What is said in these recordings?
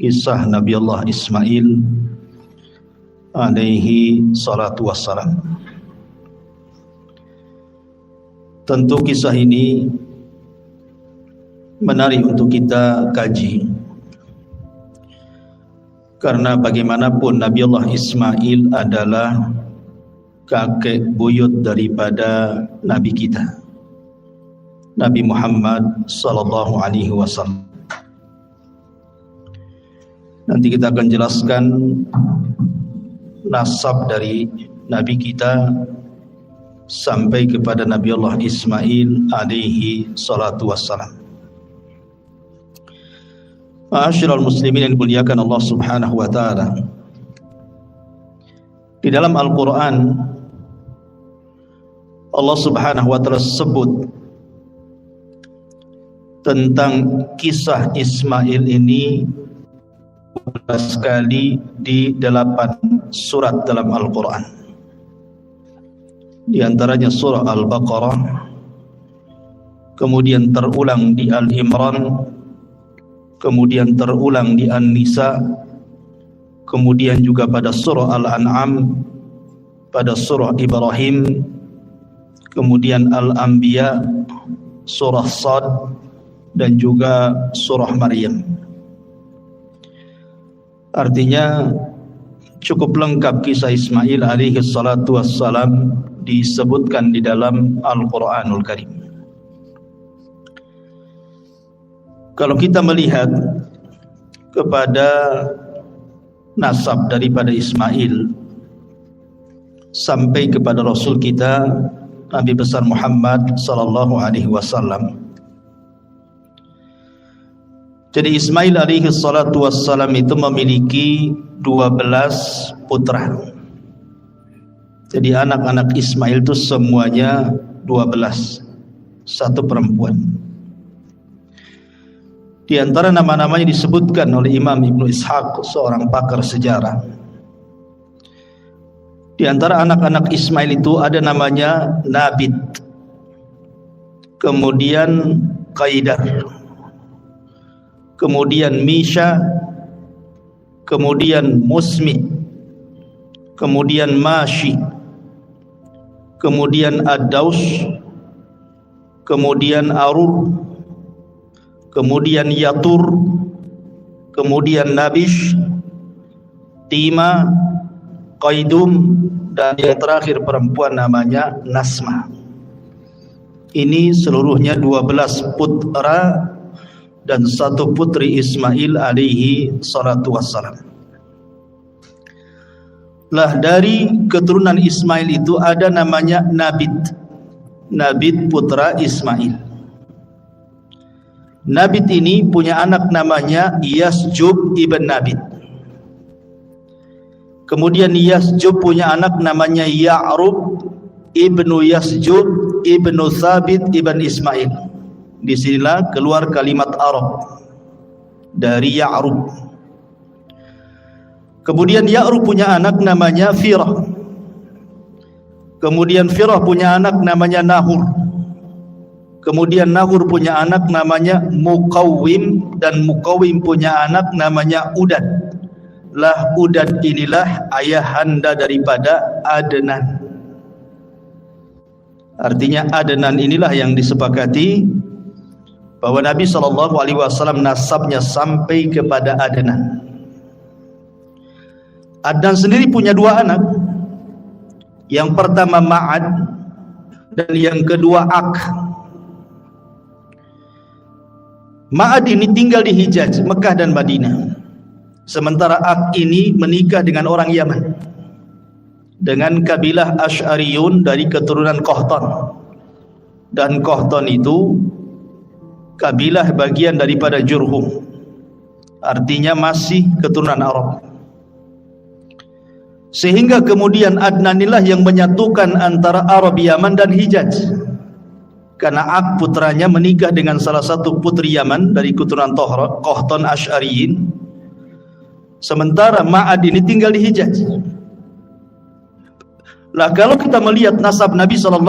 kisah Nabi Allah Ismail alaihi salatu wassalam. Tentu kisah ini menarik untuk kita kaji, karena bagaimanapun Nabi Allah Ismail adalah kakek buyut daripada Nabi kita, Nabi Muhammad sallallahu alaihi wasallam. Nanti kita akan jelaskan nasab dari Nabi kita sampai kepada Nabi Allah Ismail alaihi salatu wassalam. Ma'asyiral muslimin yang dimuliakan Allah Subhanahu wa taala. Di dalam Al-Qur'an Allah Subhanahu wa taala sebut tentang kisah Ismail ini 12 kali di 8 surat dalam Al-Qur'an. Di antaranya surah Al-Baqarah, kemudian terulang di Al-Imran, kemudian terulang di An-Nisa, kemudian juga pada surah Al-An'am, pada surah Ibrahim, kemudian Al-Anbiya, surah Sad, dan juga surah Maryam. Artinya cukup lengkap kisah Ismail alaihi salatu wassalam disebutkan di dalam Al-Quranul Karim. Kalau kita melihat kepada nasab daripada Ismail sampai kepada Rasul kita Nabi besar Muhammad sallallahu alaihi wasallam. Jadi Ismail alaihi salatu wassalam itu memiliki 12 putra. Jadi anak-anak Ismail itu semuanya 12, satu perempuan. Di antara nama-namanya disebutkan oleh Imam Ibnu Ishaq, seorang pakar sejarah. Di antara anak-anak Ismail itu ada namanya Nabit, kemudian Qaidar, kemudian Misha, kemudian Musmi, kemudian Mashi, kemudian Ad-Daus, kemudian Arur, kemudian Yatur, kemudian Nabish, Tima, Qaidum, dan yang terakhir perempuan namanya Nasma. Ini seluruhnya 12 putra dan satu putri Ismail alaihi salatu wassalam. Lah dari keturunan Ismail itu ada namanya Nabit. Nabit putra Ismail. Nabit ini punya anak namanya Yasjub ibn Nabit. Kemudian Yasjub punya anak namanya Ya'rub ibnu Yasjub ibnu Thabit ibn Ismail. Disinilah keluar kalimat Arab dari Ya'rub. Kemudian Ya'rub punya anak namanya Firah. Kemudian Firah punya anak namanya Nahur. Kemudian Nahur punya anak namanya Muqawwim, dan Muqawwim punya anak namanya Udad. Lah Udad inilah ayahanda daripada Adnan. Artinya Adnan inilah yang disepakati bahwa Nabi SAW nasabnya sampai kepada Adnan. Adnan sendiri punya 2 anak. Yang pertama Ma'ad dan yang kedua Ak. Ma'ad ini tinggal di Hijaz, Mekah dan Madinah. Sementara Ak ini menikah dengan orang Yaman, dengan kabilah Asy'ariyun dari keturunan Qahtan. Dan Qahtan itu kabilah bagian daripada Jurhum, artinya masih keturunan Arab. Sehingga kemudian Adnan inilah yang menyatukan antara Arab Yaman dan Hijaz, karena Ak putranya menikah dengan salah satu putri Yaman dari keturunan Qahtan Asy'ariyin. Sementara Ma'ad ini tinggal di Hijaz. Lah kalau kita melihat nasab Nabi SAW,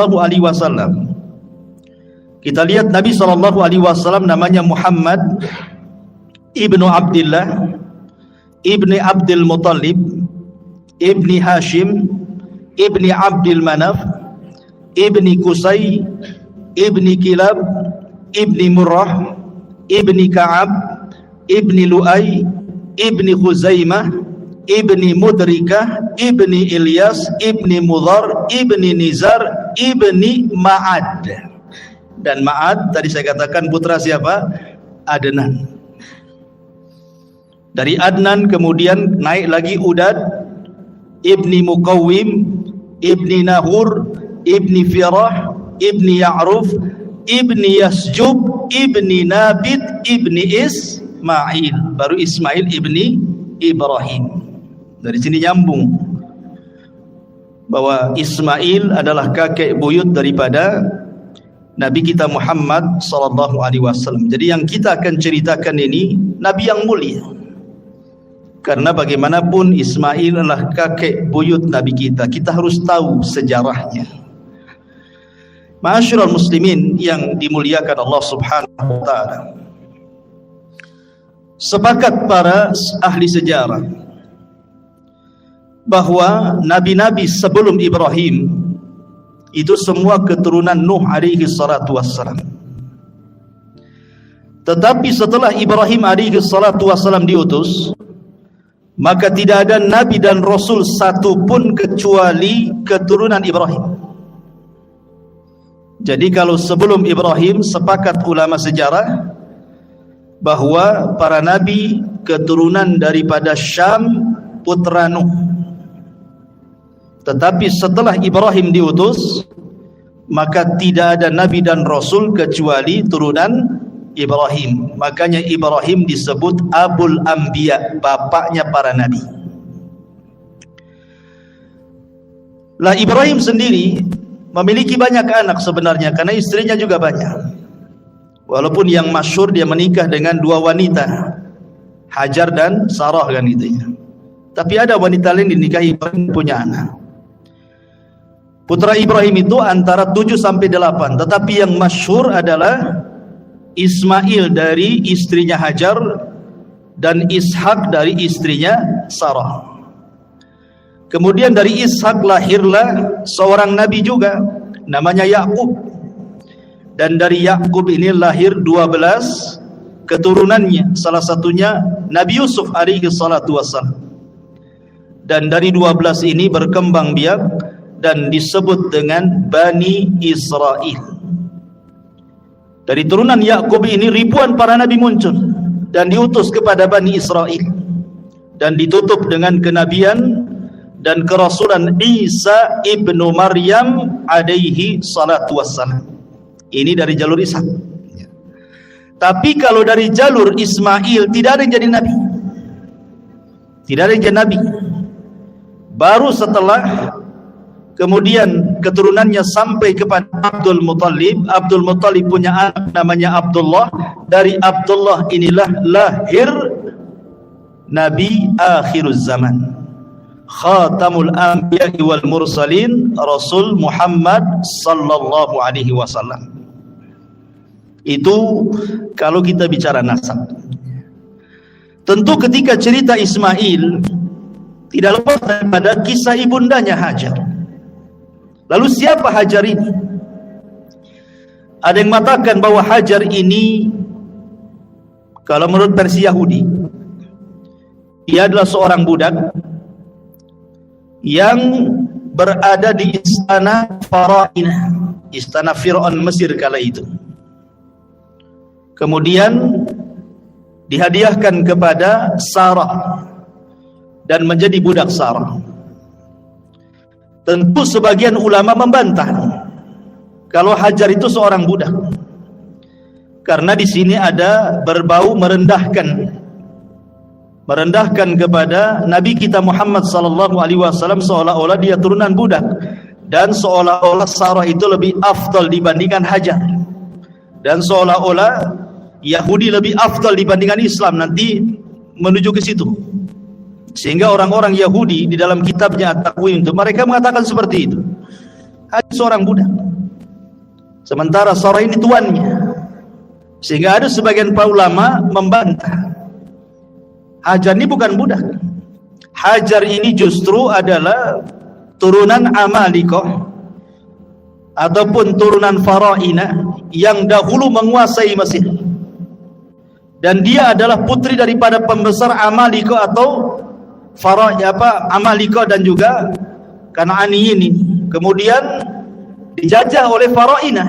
kita lihat Nabi SAW namanya Muhammad ibnu Abdullah ibni Abdul Muttalib, ibni Hashim, ibni Abdul Manaf, ibni Qusay, ibni Kilab, ibni Murrah, ibni Ka'ab, ibni Lu'ay, ibni Khuzaimah, ibni Mudrikah, ibni Ilyas, ibni Mudhar, ibni Nizar, ibni Ma'ad. Dan Ma'ad tadi saya katakan putra siapa? Adnan. Dari Adnan kemudian naik lagi Udad, ibni Muqawwim, ibni Nahur, ibni Firah, ibni Ya'ruf, ibni Yasjub, ibni Nabit, ibni Ismail. Baru Ismail ibni Ibrahim. Dari sini nyambung bahwa Ismail adalah kakek buyut daripada Nabi kita Muhammad sallallahu alaihi wasallam. Jadi yang kita akan ceritakan ini Nabi yang mulia. Karena bagaimanapun Ismail adalah kakek buyut Nabi kita. Kita harus tahu sejarahnya. Ma'asyiral muslimin yang dimuliakan Allah Subhanahu wa taala. Sepakat para ahli sejarah bahwa nabi-nabi sebelum Ibrahim itu semua keturunan Nuh alaihi salatu wassalam. Tetapi setelah Ibrahim alaihi salatu wassalam diutus, maka tidak ada nabi dan rasul satu pun kecuali keturunan Ibrahim. Jadi kalau sebelum Ibrahim, sepakat ulama sejarah bahwa para nabi keturunan daripada Syam putra Nuh. Tetapi setelah Ibrahim diutus, maka tidak ada nabi dan rasul kecuali turunan Ibrahim. Makanya Ibrahim disebut Abul Anbiya, bapaknya para nabi. Lah Ibrahim sendiri memiliki banyak anak sebenarnya, karena istrinya juga banyak. Walaupun yang masyhur dia menikah dengan dua wanita, Hajar dan Sarah kan gitu ya. Tapi ada wanita lain dinikahi Ibrahim punya anak. Putra Ibrahim itu antara 7 sampai 8, tetapi yang masyhur adalah Ismail dari istrinya Hajar dan Ishak dari istrinya Sarah. Kemudian dari Ishak lahirlah seorang nabi juga namanya Yakub. Dan dari Yakub ini lahir 12 keturunannya, salah satunya Nabi Yusuf alaihi salatu wassalam. Dan dari 12 ini berkembang biak dan disebut dengan Bani Israel. Dari turunan Yakub ini ribuan para nabi muncul dan diutus kepada Bani Israel dan ditutup dengan kenabian dan kerasulan Isa ibnu Maryam alaihi salatu wassalam. Ini dari jalur Ishak. Tapi kalau dari jalur Ismail tidak ada yang jadi nabi. Tidak ada yang jadi nabi. Baru setelah kemudian keturunannya sampai kepada Abdul Muttalib. Abdul Muttalib punya anak namanya Abdullah. Dari Abdullah inilah lahir Nabi akhiruz zaman, Khatamul Anbiya wal Mursalin, Rasul Muhammad sallallahu alaihi wasallam. Itu kalau kita bicara nasab. Tentu ketika cerita Ismail tidak lepas daripada kisah ibundanya Hajar. Lalu siapa Hajar ini? Ada yang mengatakan bahwa Hajar ini, kalau menurut versi Yahudi, ia adalah seorang budak yang berada di istana Farainah, istana Fir'aun Mesir kala itu. Kemudian dihadiahkan kepada Sarah dan menjadi budak Sarah. Tentu sebagian ulama membantah kalau Hajar itu seorang budak, karena di sini ada berbau merendahkan kepada Nabi kita Muhammad sallallahu alaihi wasallam, seolah-olah dia turunan budak dan seolah-olah Sarah itu lebih afdal dibandingkan Hajar, dan seolah-olah Yahudi lebih afdal dibandingkan Islam. Nanti menuju ke situ. Sehingga orang-orang Yahudi di dalam kitabnya At-Takwim itu mereka mengatakan seperti itu. Hajar seorang budak, sementara Sarah ini tuannya. Sehingga ada sebagian para ulama membantah Hajar ini bukan budak. Hajar ini justru adalah turunan Amalikoh ataupun turunan Faraina yang dahulu menguasai Mesir. Dan dia adalah putri daripada pembesar Amalikoh atau Amalikoh dan juga Kan'aniyin ini. Kemudian dijajah oleh Faraina,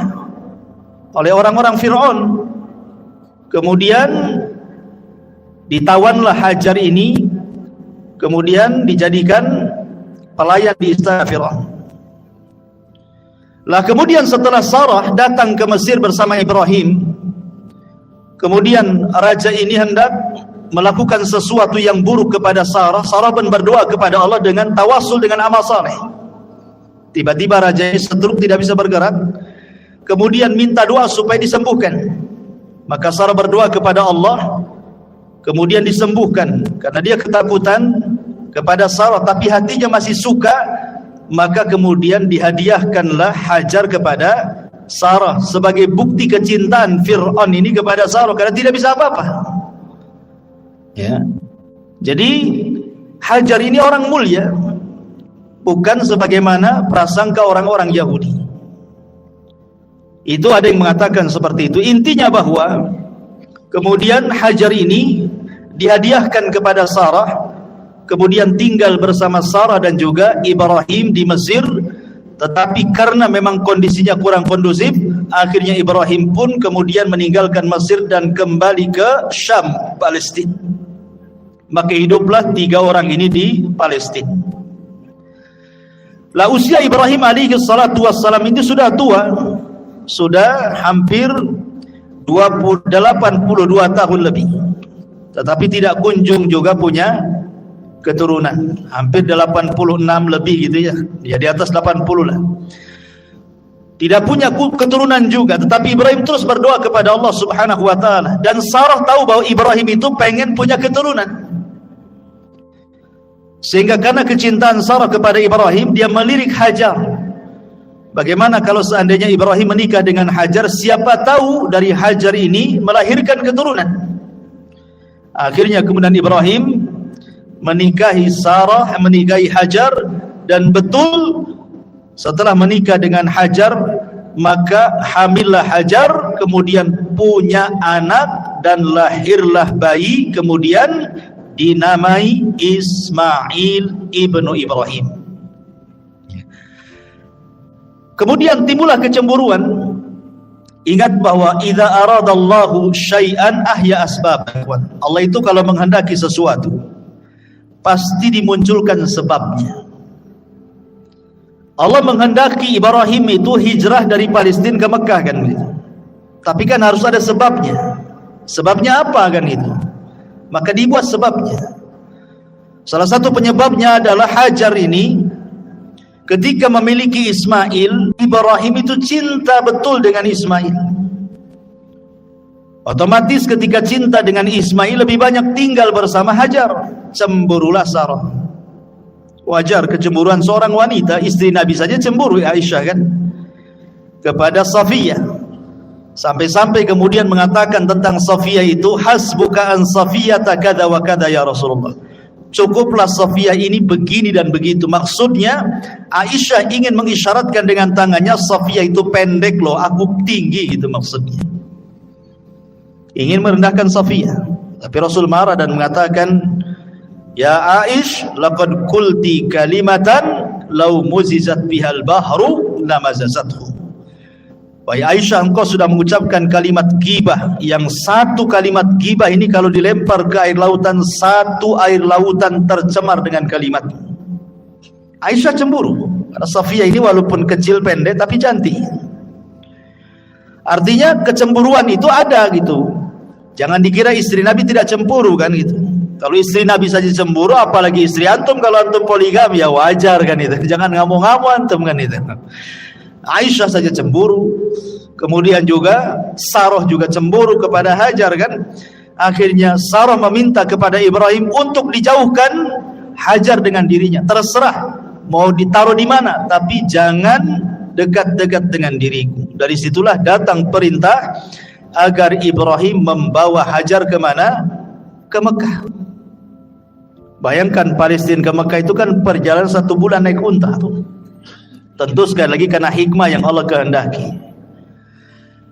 oleh orang-orang Fir'aun. Kemudian ditawanlah Hajar ini, kemudian dijadikan pelayan di istana Fir'aun. Lah kemudian setelah Sarah datang ke Mesir bersama Ibrahim, kemudian raja ini hendak melakukan sesuatu yang buruk kepada Sarah. Sarah pun berdoa kepada Allah dengan tawasul dengan amal saleh. Tiba-tiba raja ini stroke, tidak bisa bergerak, kemudian minta doa supaya disembuhkan. Maka Sarah berdoa kepada Allah, kemudian disembuhkan. Karena dia ketakutan kepada Sarah tapi hatinya masih suka, maka kemudian dihadiahkanlah Hajar kepada Sarah sebagai bukti kecintaan Fir'aun ini kepada Sarah, karena tidak bisa apa-apa. Ya. Jadi Hajar ini orang mulia, bukan sebagaimana prasangka orang-orang Yahudi. Itu ada yang mengatakan seperti itu. Intinya bahwa kemudian Hajar ini dihadiahkan kepada Sarah, kemudian tinggal bersama Sarah dan juga Ibrahim di Mesir. Tetapi karena memang kondisinya kurang kondusif, akhirnya Ibrahim pun kemudian meninggalkan Mesir dan kembali ke Syam, Palestina. Maka hiduplah 3 orang ini di Palestina. Lah usia Ibrahim alaihi salatu wassalam itu sudah tua, sudah hampir 82 tahun lebih, tetapi tidak kunjung juga punya keturunan. Hampir 86 lebih gitu ya, ya di atas 80 lah. Tidak punya keturunan juga, tetapi Ibrahim terus berdoa kepada Allah Subhanahu wa taala. Dan Sarah tahu bahwa Ibrahim itu pengen punya keturunan, sehingga karena kecintaan Sarah kepada Ibrahim, dia melirik Hajar. Bagaimana kalau seandainya Ibrahim menikah dengan Hajar, siapa tahu dari Hajar ini melahirkan keturunan. Akhirnya kemudian Ibrahim menikahi Sarah, menikahi Hajar, dan betul setelah menikah dengan Hajar, maka hamillah Hajar, kemudian punya anak dan lahirlah bayi, kemudian dinamai Ismail ibnu Ibrahim. Kemudian timbullah kecemburuan. Ingat bahwa idza aradallahu syai'an ahya asbab. Allah itu kalau menghendaki sesuatu pasti dimunculkan sebabnya. Allah menghendaki Ibrahim itu hijrah dari Palestina ke Mekah kan gitu. Tapi kan harus ada sebabnya. Sebabnya apa kan itu? Maka dibuat sebabnya. Salah satu penyebabnya adalah Hajar ini ketika memiliki Ismail, Ibrahim itu cinta betul dengan Ismail. Otomatis ketika cinta dengan Ismail lebih banyak tinggal bersama Hajar. Cemburulah Sarah. Wajar kecemburuan seorang wanita, istri Nabi saja cemburu, Aisyah kan, kepada Safiyah. Sampai-sampai kemudian mengatakan tentang Safiyah itu, hasbuka an Safiyata kada wa kada ya Rasulullah. Cukuplah Safiyah ini begini dan begitu. Maksudnya Aisyah ingin mengisyaratkan dengan tangannya, Safiyah itu pendek loh, aku tinggi, gitu maksudnya. Ingin merendahkan Safiyah. Tapi Rasul marah dan mengatakan, ya Aish, laqad qulti kalimatan law muzizat bihal bahru lamazazathu. Wahai Aisyah, engkau sudah mengucapkan kalimat ghibah, yang satu kalimat ghibah ini kalau dilempar ke air lautan, satu air lautan tercemar dengan kalimat. Aisyah cemburu karena Safiyah ini walaupun kecil pendek tapi cantik. Artinya kecemburuan itu ada gitu. Jangan dikira istri Nabi tidak cemburu kan gitu. Kalau istri Nabi saja cemburu, apalagi istri antum. Kalau antum poligami ya wajar kan itu. Jangan ngamuk-ngamuk antum kan itu. Aisyah saja cemburu, kemudian juga Sarah juga cemburu kepada Hajar kan. Akhirnya Sarah meminta kepada Ibrahim untuk dijauhkan Hajar dengan dirinya. Terserah mau ditaruh di mana, tapi jangan dekat-dekat dengan diriku. Dari situlah datang perintah agar Ibrahim membawa Hajar ke mana? Ke Mekah. Bayangkan Palestina ke Mekah itu kan perjalanan 1 bulan naik unta tuh. Tentu sekali lagi karena hikmah yang Allah kehendaki.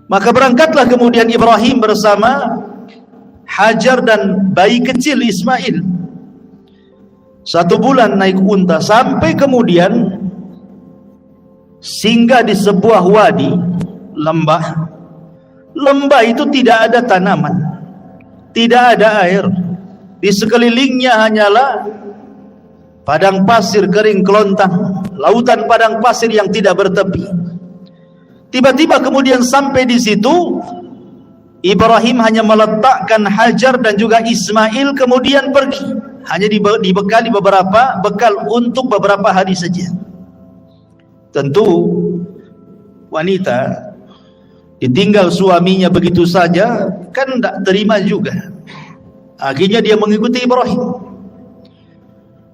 Maka berangkatlah kemudian Ibrahim bersama Hajar dan bayi kecil Ismail. 1 bulan naik unta sampai kemudian singgah di sebuah wadi, lembah. Lembah itu tidak ada tanaman, tidak ada air. Di sekelilingnya hanyalah padang pasir kering kelontang, lautan padang pasir yang tidak bertepi. Tiba-tiba kemudian sampai di situ, Ibrahim hanya meletakkan Hajar dan juga Ismail kemudian pergi. Hanya dibekali beberapa bekal untuk beberapa hari saja. Tentu wanita ditinggal suaminya begitu saja kan tidak terima juga. Akhirnya dia mengikuti Ibrahim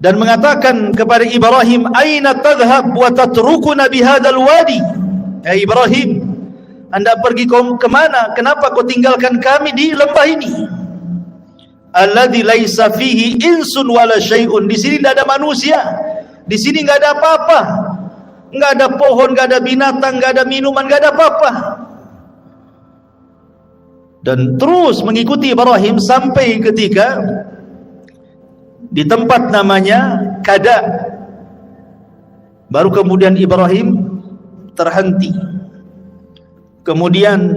dan mengatakan kepada Ibrahim, "Aina tadhhab wa tatrukuna bihadzal wadi?" Ya Ibrahim, Anda pergi kemana? Kenapa kau tinggalkan kami di lembah ini? Alladzi laisa fihi insun wala syai'un. Di sini tidak ada manusia. Di sini enggak ada apa-apa. Enggak ada pohon, enggak ada binatang, enggak ada minuman, enggak ada apa-apa. Dan terus mengikuti Ibrahim sampai ketika di tempat namanya Kada. Baru kemudian Ibrahim terhenti. Kemudian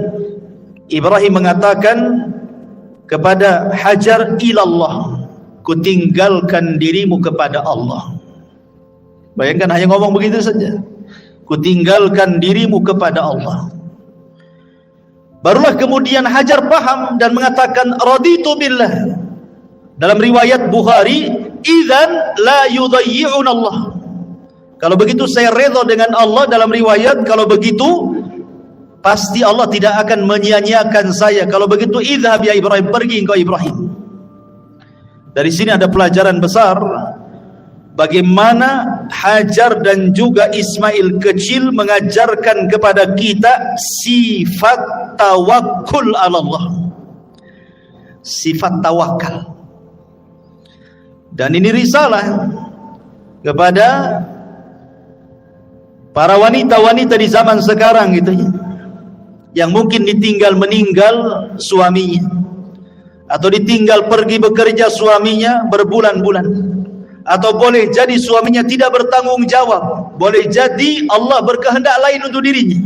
Ibrahim mengatakan kepada Hajar, ilallah, kutinggalkan dirimu kepada Allah. Bayangkan hanya ngomong begitu saja, kutinggalkan dirimu kepada Allah. Barulah kemudian Hajar paham dan mengatakan, raditu billah. Dalam riwayat Bukhari, idzan la yudayyi'un Allah. Kalau begitu saya redha dengan Allah. Dalam riwayat, kalau begitu pasti Allah tidak akan menyia-nyiakan saya. Kalau begitu idhab ya Ibrahim, pergi engkau Ibrahim. Dari sini ada pelajaran besar bagaimana Hajar dan juga Ismail kecil mengajarkan kepada kita sifat tawakkul ala Allah, sifat tawakal. Dan ini risalah kepada para wanita-wanita di zaman sekarang gitu ya, yang mungkin meninggal suaminya, atau ditinggal pergi bekerja suaminya berbulan-bulan, atau boleh jadi suaminya tidak bertanggung jawab, boleh jadi Allah berkehendak lain untuk dirinya.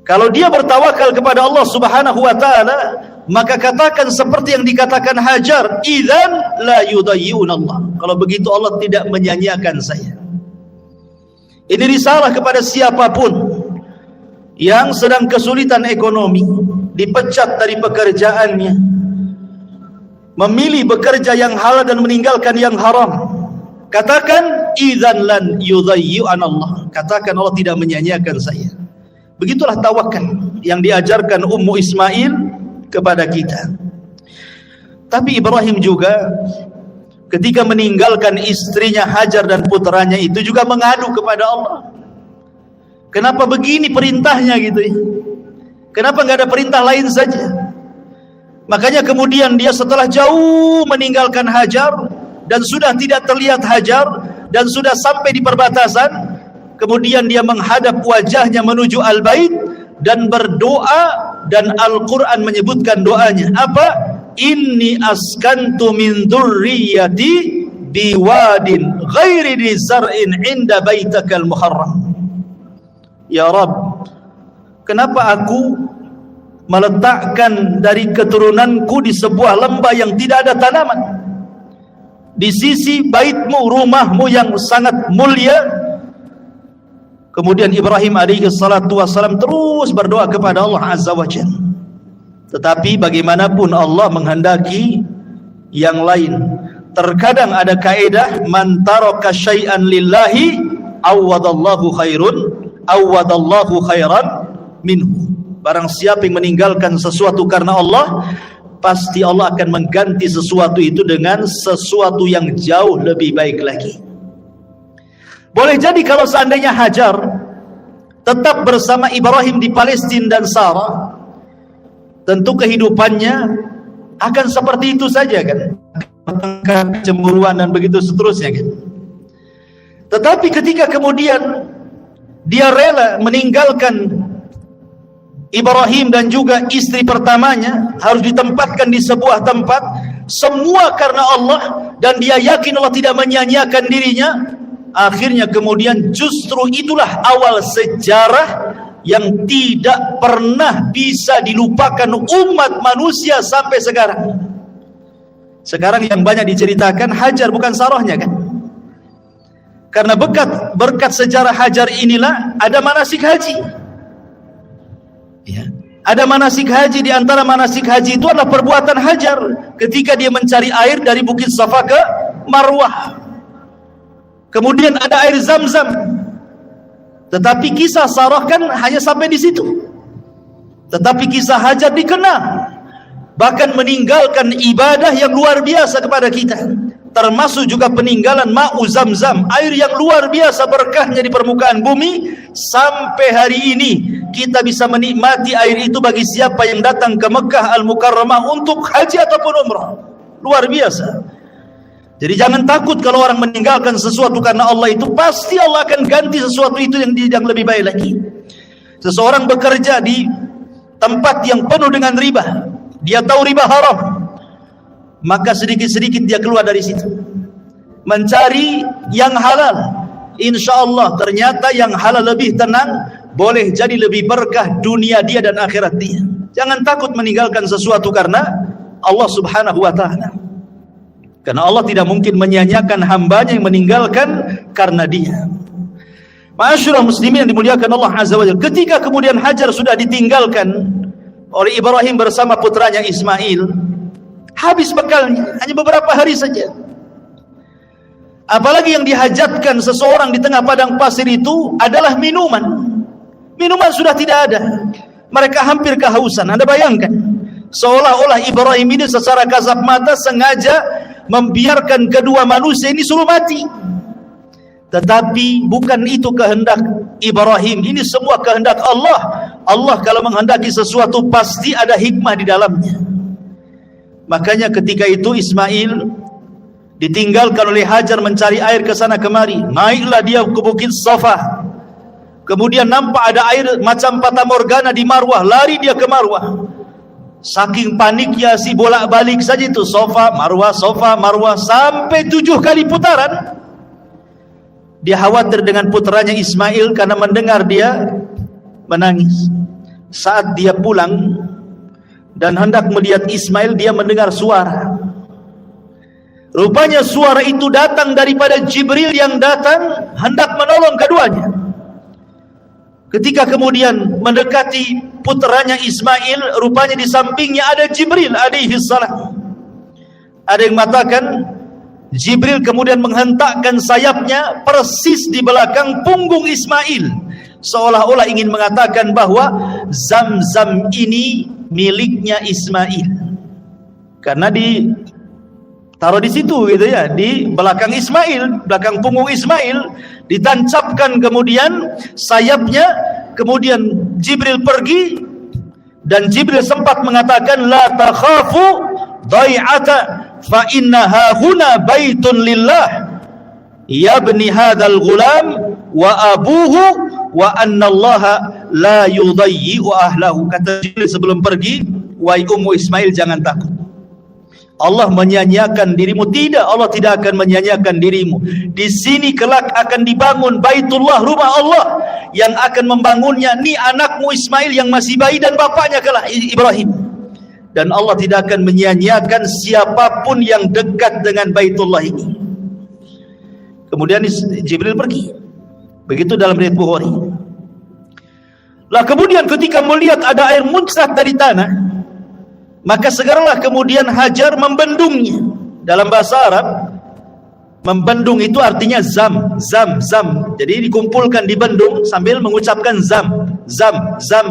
Kalau dia bertawakal kepada Allah Subhanahu wa taala, maka katakan seperti yang dikatakan Hajar, idzan la yudayyi'un Allah. Kalau begitu Allah tidak menyia-nyiakan saya. Ini risalah kepada siapapun yang sedang kesulitan ekonomi, dipecat dari pekerjaannya, memilih bekerja yang halal dan meninggalkan yang haram. Katakan idzan lan yudayyi'un Allah. Katakan Allah tidak menyia-nyiakan saya. Begitulah tawakal yang diajarkan Ummu Ismail kepada kita. Tapi Ibrahim juga ketika meninggalkan istrinya Hajar dan putranya itu juga mengadu kepada Allah. Kenapa begini perintahnya gitu ya? Kenapa enggak ada perintah lain saja? Makanya kemudian dia setelah jauh meninggalkan Hajar dan sudah tidak terlihat Hajar dan sudah sampai di perbatasan, kemudian dia menghadap wajahnya menuju Al-Bait dan berdoa, dan Al-Quran menyebutkan doanya apa? Inni askantu min dzurriyyati biwadin ghairi dzi zar'in 'inda baitakal muharram. Ya Rabb, kenapa aku meletakkan dari keturunanku di sebuah lembah yang tidak ada tanaman, di sisi baitmu, rumahmu yang sangat mulia? Kemudian Ibrahim alaihi salatu wassalam terus berdoa kepada Allah Azza wa Jalla. Tetapi bagaimanapun Allah menghendaki yang lain. Terkadang ada kaedah, man taraka syai'an lillahi awwadallahu khairan minhu. Barang siapa yang meninggalkan sesuatu karena Allah, pasti Allah akan mengganti sesuatu itu dengan sesuatu yang jauh lebih baik lagi. Boleh jadi kalau seandainya Hajar tetap bersama Ibrahim di Palestina dan Sarah, tentu kehidupannya akan seperti itu saja kan. kecemburuan dan begitu seterusnya kan. Tetapi ketika kemudian dia rela meninggalkan Ibrahim dan juga istri pertamanya, harus ditempatkan di sebuah tempat, semua karena Allah, dan dia yakin Allah tidak menyia-nyiakan dirinya. Akhirnya kemudian justru itulah awal sejarah yang tidak pernah bisa dilupakan umat manusia sampai sekarang. Sekarang yang banyak diceritakan Hajar bukan Sarahnya kan. Karena berkat sejarah Hajar inilah ada manasik haji. Ya. Ada manasik haji, di antara manasik haji itu adalah perbuatan Hajar ketika dia mencari air dari Bukit Safa ke Marwah. Kemudian ada air Zam-Zam. Tetapi kisah Sarah kan hanya sampai di situ. Tetapi kisah Hajar dikenal, bahkan meninggalkan ibadah yang luar biasa kepada kita, termasuk juga peninggalan ma'u Zam-Zam, air yang luar biasa berkahnya di permukaan bumi. Sampai hari ini kita bisa menikmati air itu bagi siapa yang datang ke Mekah Al-Mukarramah untuk haji ataupun umrah. Luar biasa. Jadi jangan takut kalau orang meninggalkan sesuatu karena Allah, itu pasti Allah akan ganti sesuatu itu yang lebih baik lagi. Seseorang bekerja di tempat yang penuh dengan riba, dia tahu riba haram, maka sedikit-sedikit dia keluar dari situ mencari yang halal. Insya Allah ternyata yang halal lebih tenang, boleh jadi lebih berkah dunia dia dan akhirat dia. Jangan takut meninggalkan sesuatu karena Allah subhanahu wa ta'ala, karena Allah tidak mungkin menyia-nyiakan hambanya yang meninggalkan karena dia. Ma'asyiral muslimin yang dimuliakan Allah azza wa jalla, ketika kemudian Hajar sudah ditinggalkan oleh Ibrahim bersama putranya Ismail, habis bekalnya, hanya beberapa hari saja. Apalagi yang dihajatkan seseorang di tengah padang pasir itu adalah minuman. Minuman sudah tidak ada, mereka hampir kehausan. Anda bayangkan, seolah-olah Ibrahim ini secara kasat mata sengaja membiarkan kedua manusia ini suruh mati. Tetapi bukan itu kehendak Ibrahim, ini semua kehendak Allah. Allah kalau menghendaki sesuatu pasti ada hikmah di dalamnya. Makanya ketika itu Ismail ditinggalkan oleh Hajar mencari air ke sana kemari. Naiklah dia ke Bukit Safa. Kemudian nampak ada air macam fata morgana di Marwah, lari dia ke Marwah. Saking paniknya si bolak-balik saja itu Safa Marwah sampai 7 kali putaran. Dia khawatir dengan putranya Ismail karena mendengar dia menangis. Saat dia pulang dan hendak melihat Ismail, dia mendengar suara. Rupanya suara itu datang daripada Jibril yang datang hendak menolong keduanya. Ketika kemudian mendekati putranya Ismail, rupanya di sampingnya ada Jibril alaihi salam. Ada yang mengatakan Jibril kemudian menghentakkan sayapnya persis di belakang punggung Ismail, seolah-olah ingin mengatakan bahwa Zam-Zam ini miliknya Ismail, karena ditaruh di situ gitu ya, di belakang Ismail, belakang punggung Ismail, ditancapkan kemudian sayapnya. Kemudian Jibril pergi, dan Jibril sempat mengatakan la takhafu dhai'ata fa innaha huna baitun lillah yabni hadzal ghulam wa abuhu wa annallaha la yudayyi'u ahlahu. Kata Jibril sebelum pergi, wahai Ummu Ismail, jangan takut, Allah menyia-nyiakan dirimu. Tidak, Allah tidak akan menyia-nyiakan dirimu. Di sini kelak akan dibangun Baitullah, rumah Allah, yang akan membangunnya ni anakmu Ismail yang masih bayi dan bapaknya kelak Ibrahim. Dan Allah tidak akan menyia-nyiakan siapapun yang dekat dengan Baitullah ini. Kemudian Jibril pergi. Begitu dalam riwayat Bukhari. Lah kemudian ketika melihat ada air muncrat dari tanah, maka segeralah kemudian Hajar membendungnya. Dalam bahasa Arab, membendung itu artinya zam. Jadi dikumpulkan di bendung sambil mengucapkan zam.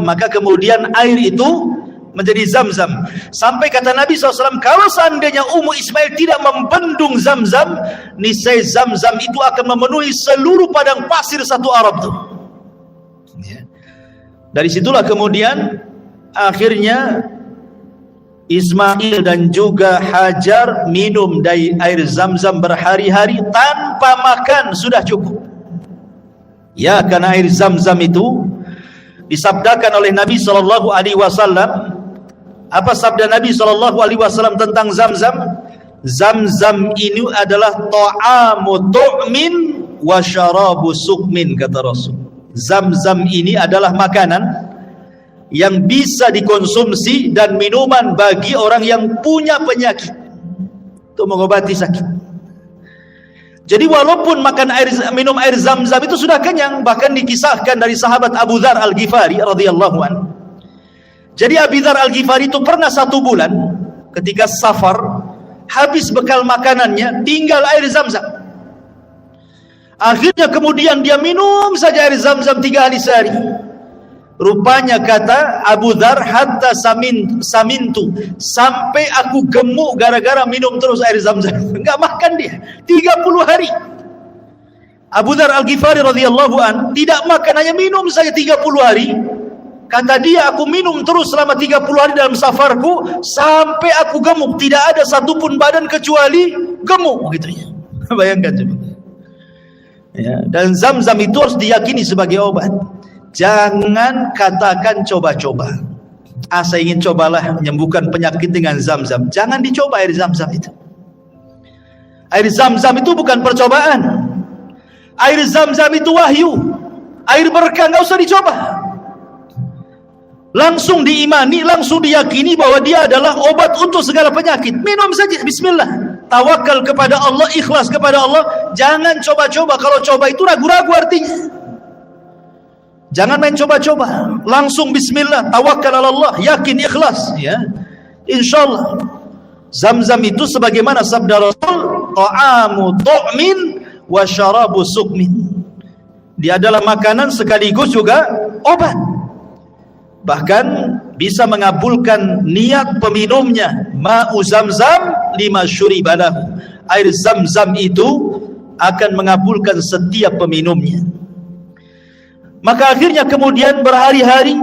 Maka kemudian air itu menjadi Zam-Zam. Sampai kata Nabi SAW, kalau seandainya Ummu Ismail tidak membendung Zam-Zam, niscaya Zam-Zam itu akan memenuhi seluruh padang pasir satu Arab itu. Dari situlah kemudian akhirnya Ismail dan juga Hajar minum dari air Zam-Zam berhari-hari tanpa makan sudah cukup. Ya, karena air Zam-Zam itu disabdakan oleh Nabi SAW. Apa sabda Nabi SAW tentang Zam-Zam? Zam-Zam ini adalah ta'amu tu'min wa syarabu sukmin, kata Rasul. Zam-Zam ini adalah makanan yang bisa dikonsumsi dan minuman bagi orang yang punya penyakit untuk mengobati sakit. Jadi walaupun minum air Zam-Zam itu sudah kenyang, bahkan dikisahkan dari sahabat Abu Dzar Al-Ghifari radhiyallahu anhu. Jadi Abu Dzar Al-Ghifari itu pernah 1 bulan ketika safar, habis bekal makanannya, tinggal air Zam-Zam. Akhirnya kemudian dia minum saja air Zam-Zam 3 hari sehari. Rupanya kata Abu Dzar, hatta samintu, sampai aku gemuk gara-gara minum terus air Zam-Zam. Enggak makan dia 30 hari. Abu Dzar Al-Ghifari radhiyallahu an tidak makan, hanya minum saja 30 hari. Kata dia, aku minum terus selama 30 hari dalam safarku sampai aku gemuk, tidak ada satupun badan kecuali gemuk, gitu ya. Bayangkan coba. Ya, dan Zam-Zam itu harus diyakini sebagai obat. Jangan katakan coba-coba. Saya ingin cobalah menyembuhkan penyakit dengan Zam-Zam. Jangan dicoba air Zam-Zam itu. Air Zam-Zam itu bukan percobaan. Air Zam-Zam itu wahyu. Air berkah, nggak usah dicoba. Langsung diimani, langsung diyakini bahwa dia adalah obat untuk segala penyakit. Minum saja, bismillah. Tawakal kepada Allah, ikhlas kepada Allah. Jangan coba-coba. Kalau coba itu ragu-ragu artinya. Jangan main coba-coba, langsung bismillah, tawakal ala Allah, yakin, ikhlas, ya. Insyaallah. Zam-Zam itu sebagaimana sabda Rasul, ta'amu tu'min wa syarabu sukmin. Dia adalah makanan sekaligus juga obat. Bahkan bisa mengabulkan niat peminumnya. Ma'u Zam-Zam lima syuribalahu. Air Zam-Zam itu akan mengabulkan setiap peminumnya. Maka akhirnya kemudian berhari-hari,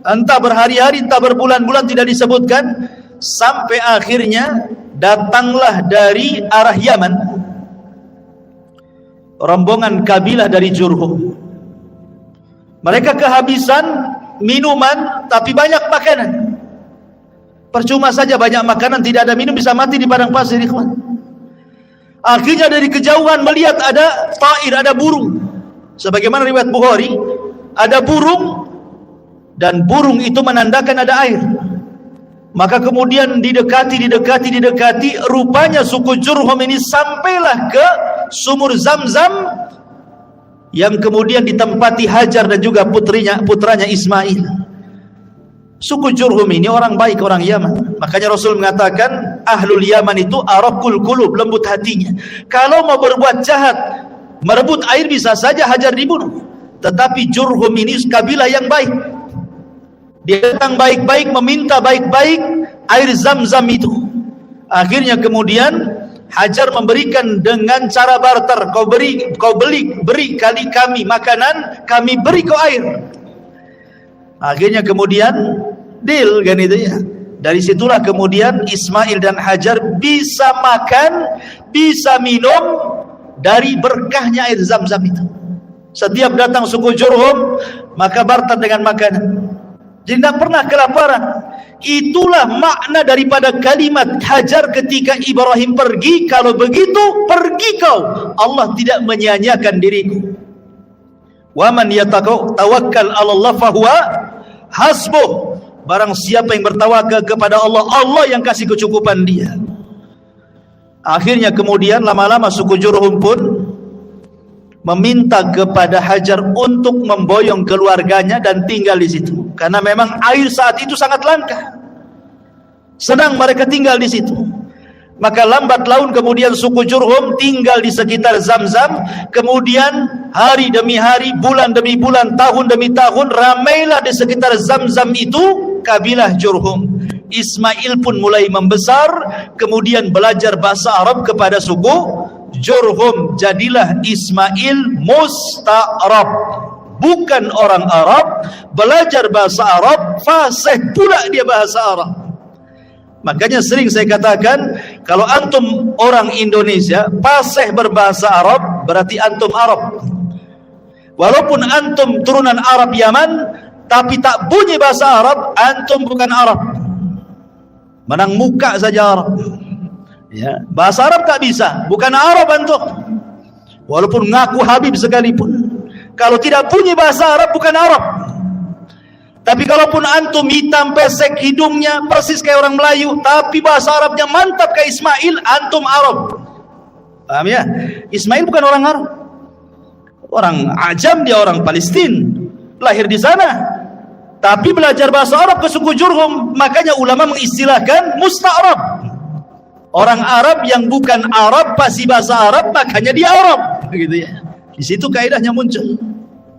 entah berhari-hari, entah berbulan-bulan, tidak disebutkan, sampai akhirnya datanglah dari arah Yaman rombongan kabilah dari Jurhum. Mereka kehabisan minuman tapi banyak makanan. Percuma saja banyak makanan, tidak ada minum, bisa mati di padang pasir, ikhwan. Akhirnya dari kejauhan melihat ada ta'ir, ada burung. Sebagaimana riwayat Bukhari, ada burung dan burung itu menandakan ada air. Maka kemudian didekati, rupanya suku Jurhum ini sampailah ke sumur Zam-Zam yang kemudian ditempati Hajar dan juga putranya Ismail. Suku Jurhum ini orang baik, orang Yaman. Makanya Rasul mengatakan ahlul Yaman itu araqul qulub, lembut hatinya. Kalau mau berbuat jahat, merebut air, bisa saja Hajar dibunuh. Tetapi Jurhum ini kabilah yang baik. Dia datang baik-baik, meminta baik-baik air Zam-Zam itu. Akhirnya kemudian Hajar memberikan dengan cara barter. Kau beri kali kami makanan, kami beri kau air. Akhirnya kemudian deal kan itu ya. Dari situlah kemudian Ismail dan Hajar bisa makan, bisa minum dari berkahnya air Zam-Zam itu. Setiap datang suku Jurhum, maka barter dengan makanan. Jadi tidak pernah kelaparan. Itulah makna daripada kalimat Hajar ketika Ibrahim pergi. Kalau begitu, pergi kau. Allah tidak menyia-nyiakan diriku. Wa man yatawakkal 'ala Allah fahuwa hasbuh. Barang siapa yang bertawakal kepada Allah, Allah yang kasih kecukupan dia. Akhirnya kemudian lama-lama suku Jurhum pun meminta kepada Hajar untuk memboyong keluarganya dan tinggal di situ. Karena memang air saat itu sangat langka. Senang mereka tinggal di situ. Maka lambat laun kemudian suku Jurhum tinggal di sekitar Zam-Zam. Kemudian hari demi hari, bulan demi bulan, tahun demi tahun, ramailah di sekitar Zam-Zam itu kabilah Jurhum. Ismail pun mulai membesar, kemudian belajar bahasa Arab kepada suku Jurhum. Jadilah Ismail musta'rab, bukan orang Arab, belajar bahasa Arab, fasih pula dia bahasa Arab. Makanya sering saya katakan, kalau antum orang Indonesia fasih berbahasa Arab, berarti antum Arab. Walaupun antum turunan Arab Yaman, tapi tak bunyi bahasa Arab, antum bukan Arab. Menang muka saja Arab. Ya, bahasa Arab tak bisa, bukan Arab antum. Walaupun ngaku Habib sekalipun, kalau tidak bunyi bahasa Arab, bukan Arab. Tapi kalaupun antum hitam pesek hidungnya persis kayak orang Melayu, tapi bahasa Arabnya mantap kayak Ismail, antum Arab. Paham ya? Ismail bukan orang Arab, orang Ajam, dia orang Palestina, lahir di sana, tapi belajar bahasa Arab ke suku Jurhum. Makanya ulama mengistilahkan musta'rab. Orang Arab yang bukan Arab pasti bahasa Arab, makanya dia Arab, begitu ya. Di situ kaidahnya muncul.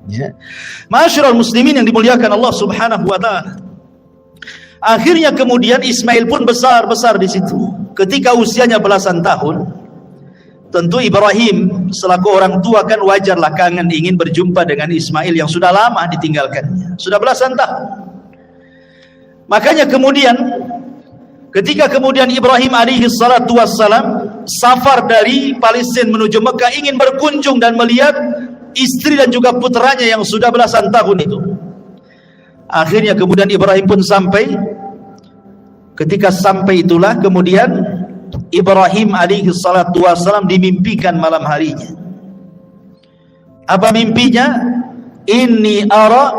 Ya. Ma'asyiral muslimin yang dimuliakan Allah Subhanahu wa taala. Akhirnya kemudian Ismail pun besar-besar di situ. Ketika usianya belasan tahun, tentu Ibrahim selaku orang tua kan wajarlah kangen ingin berjumpa dengan Ismail yang sudah lama ditinggalkannya, sudah belasan tahun. Makanya kemudian ketika kemudian Ibrahim alaihi salatu wassalam safar dari Palestina menuju Mekah ingin berkunjung dan melihat istri dan juga putranya yang sudah belasan tahun itu. Akhirnya kemudian Ibrahim pun sampai. Ketika sampai itulah kemudian Ibrahim alaihi salatu wassalam dimimpikan malam harinya. Apa mimpinya? Inni ara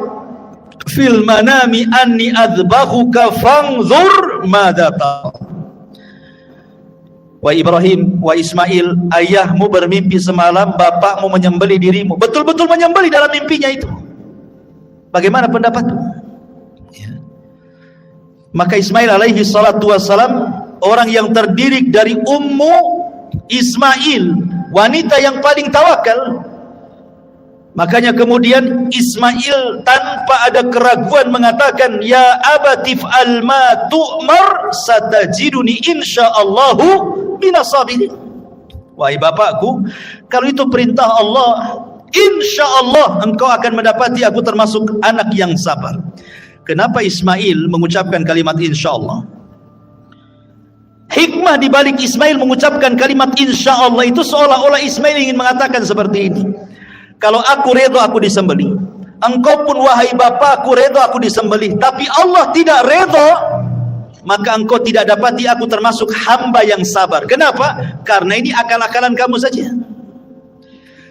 fil manami anni adbahuka fanzur madza tara. Wa Ibrahim, wa Ismail, ayahmu bermimpi semalam bapakmu menyembelih dirimu. Betul-betul menyembelih dalam mimpinya itu. Bagaimana pendapatmu? Ya. Maka Ismail alaihi salatu wassalam, orang yang terdiri dari ummu Ismail, wanita yang paling tawakal. Makanya kemudian Ismail tanpa ada keraguan mengatakan, ya abatif al ma tu'mar satajiduni insyaallahu minas sabirin. Wahai bapakku, kalau itu perintah Allah, insyaallah engkau akan mendapati aku termasuk anak yang sabar. Kenapa Ismail mengucapkan kalimat insyaallah? Hikmah di balik Ismail mengucapkan kalimat insyaallah itu seolah-olah Ismail ingin mengatakan seperti ini. Kalau aku redha aku disembelih, engkau pun wahai bapakku redha aku disembelih, tapi Allah tidak redha, maka engkau tidak dapati aku termasuk hamba yang sabar. Kenapa? Karena ini akal-akalan kamu saja.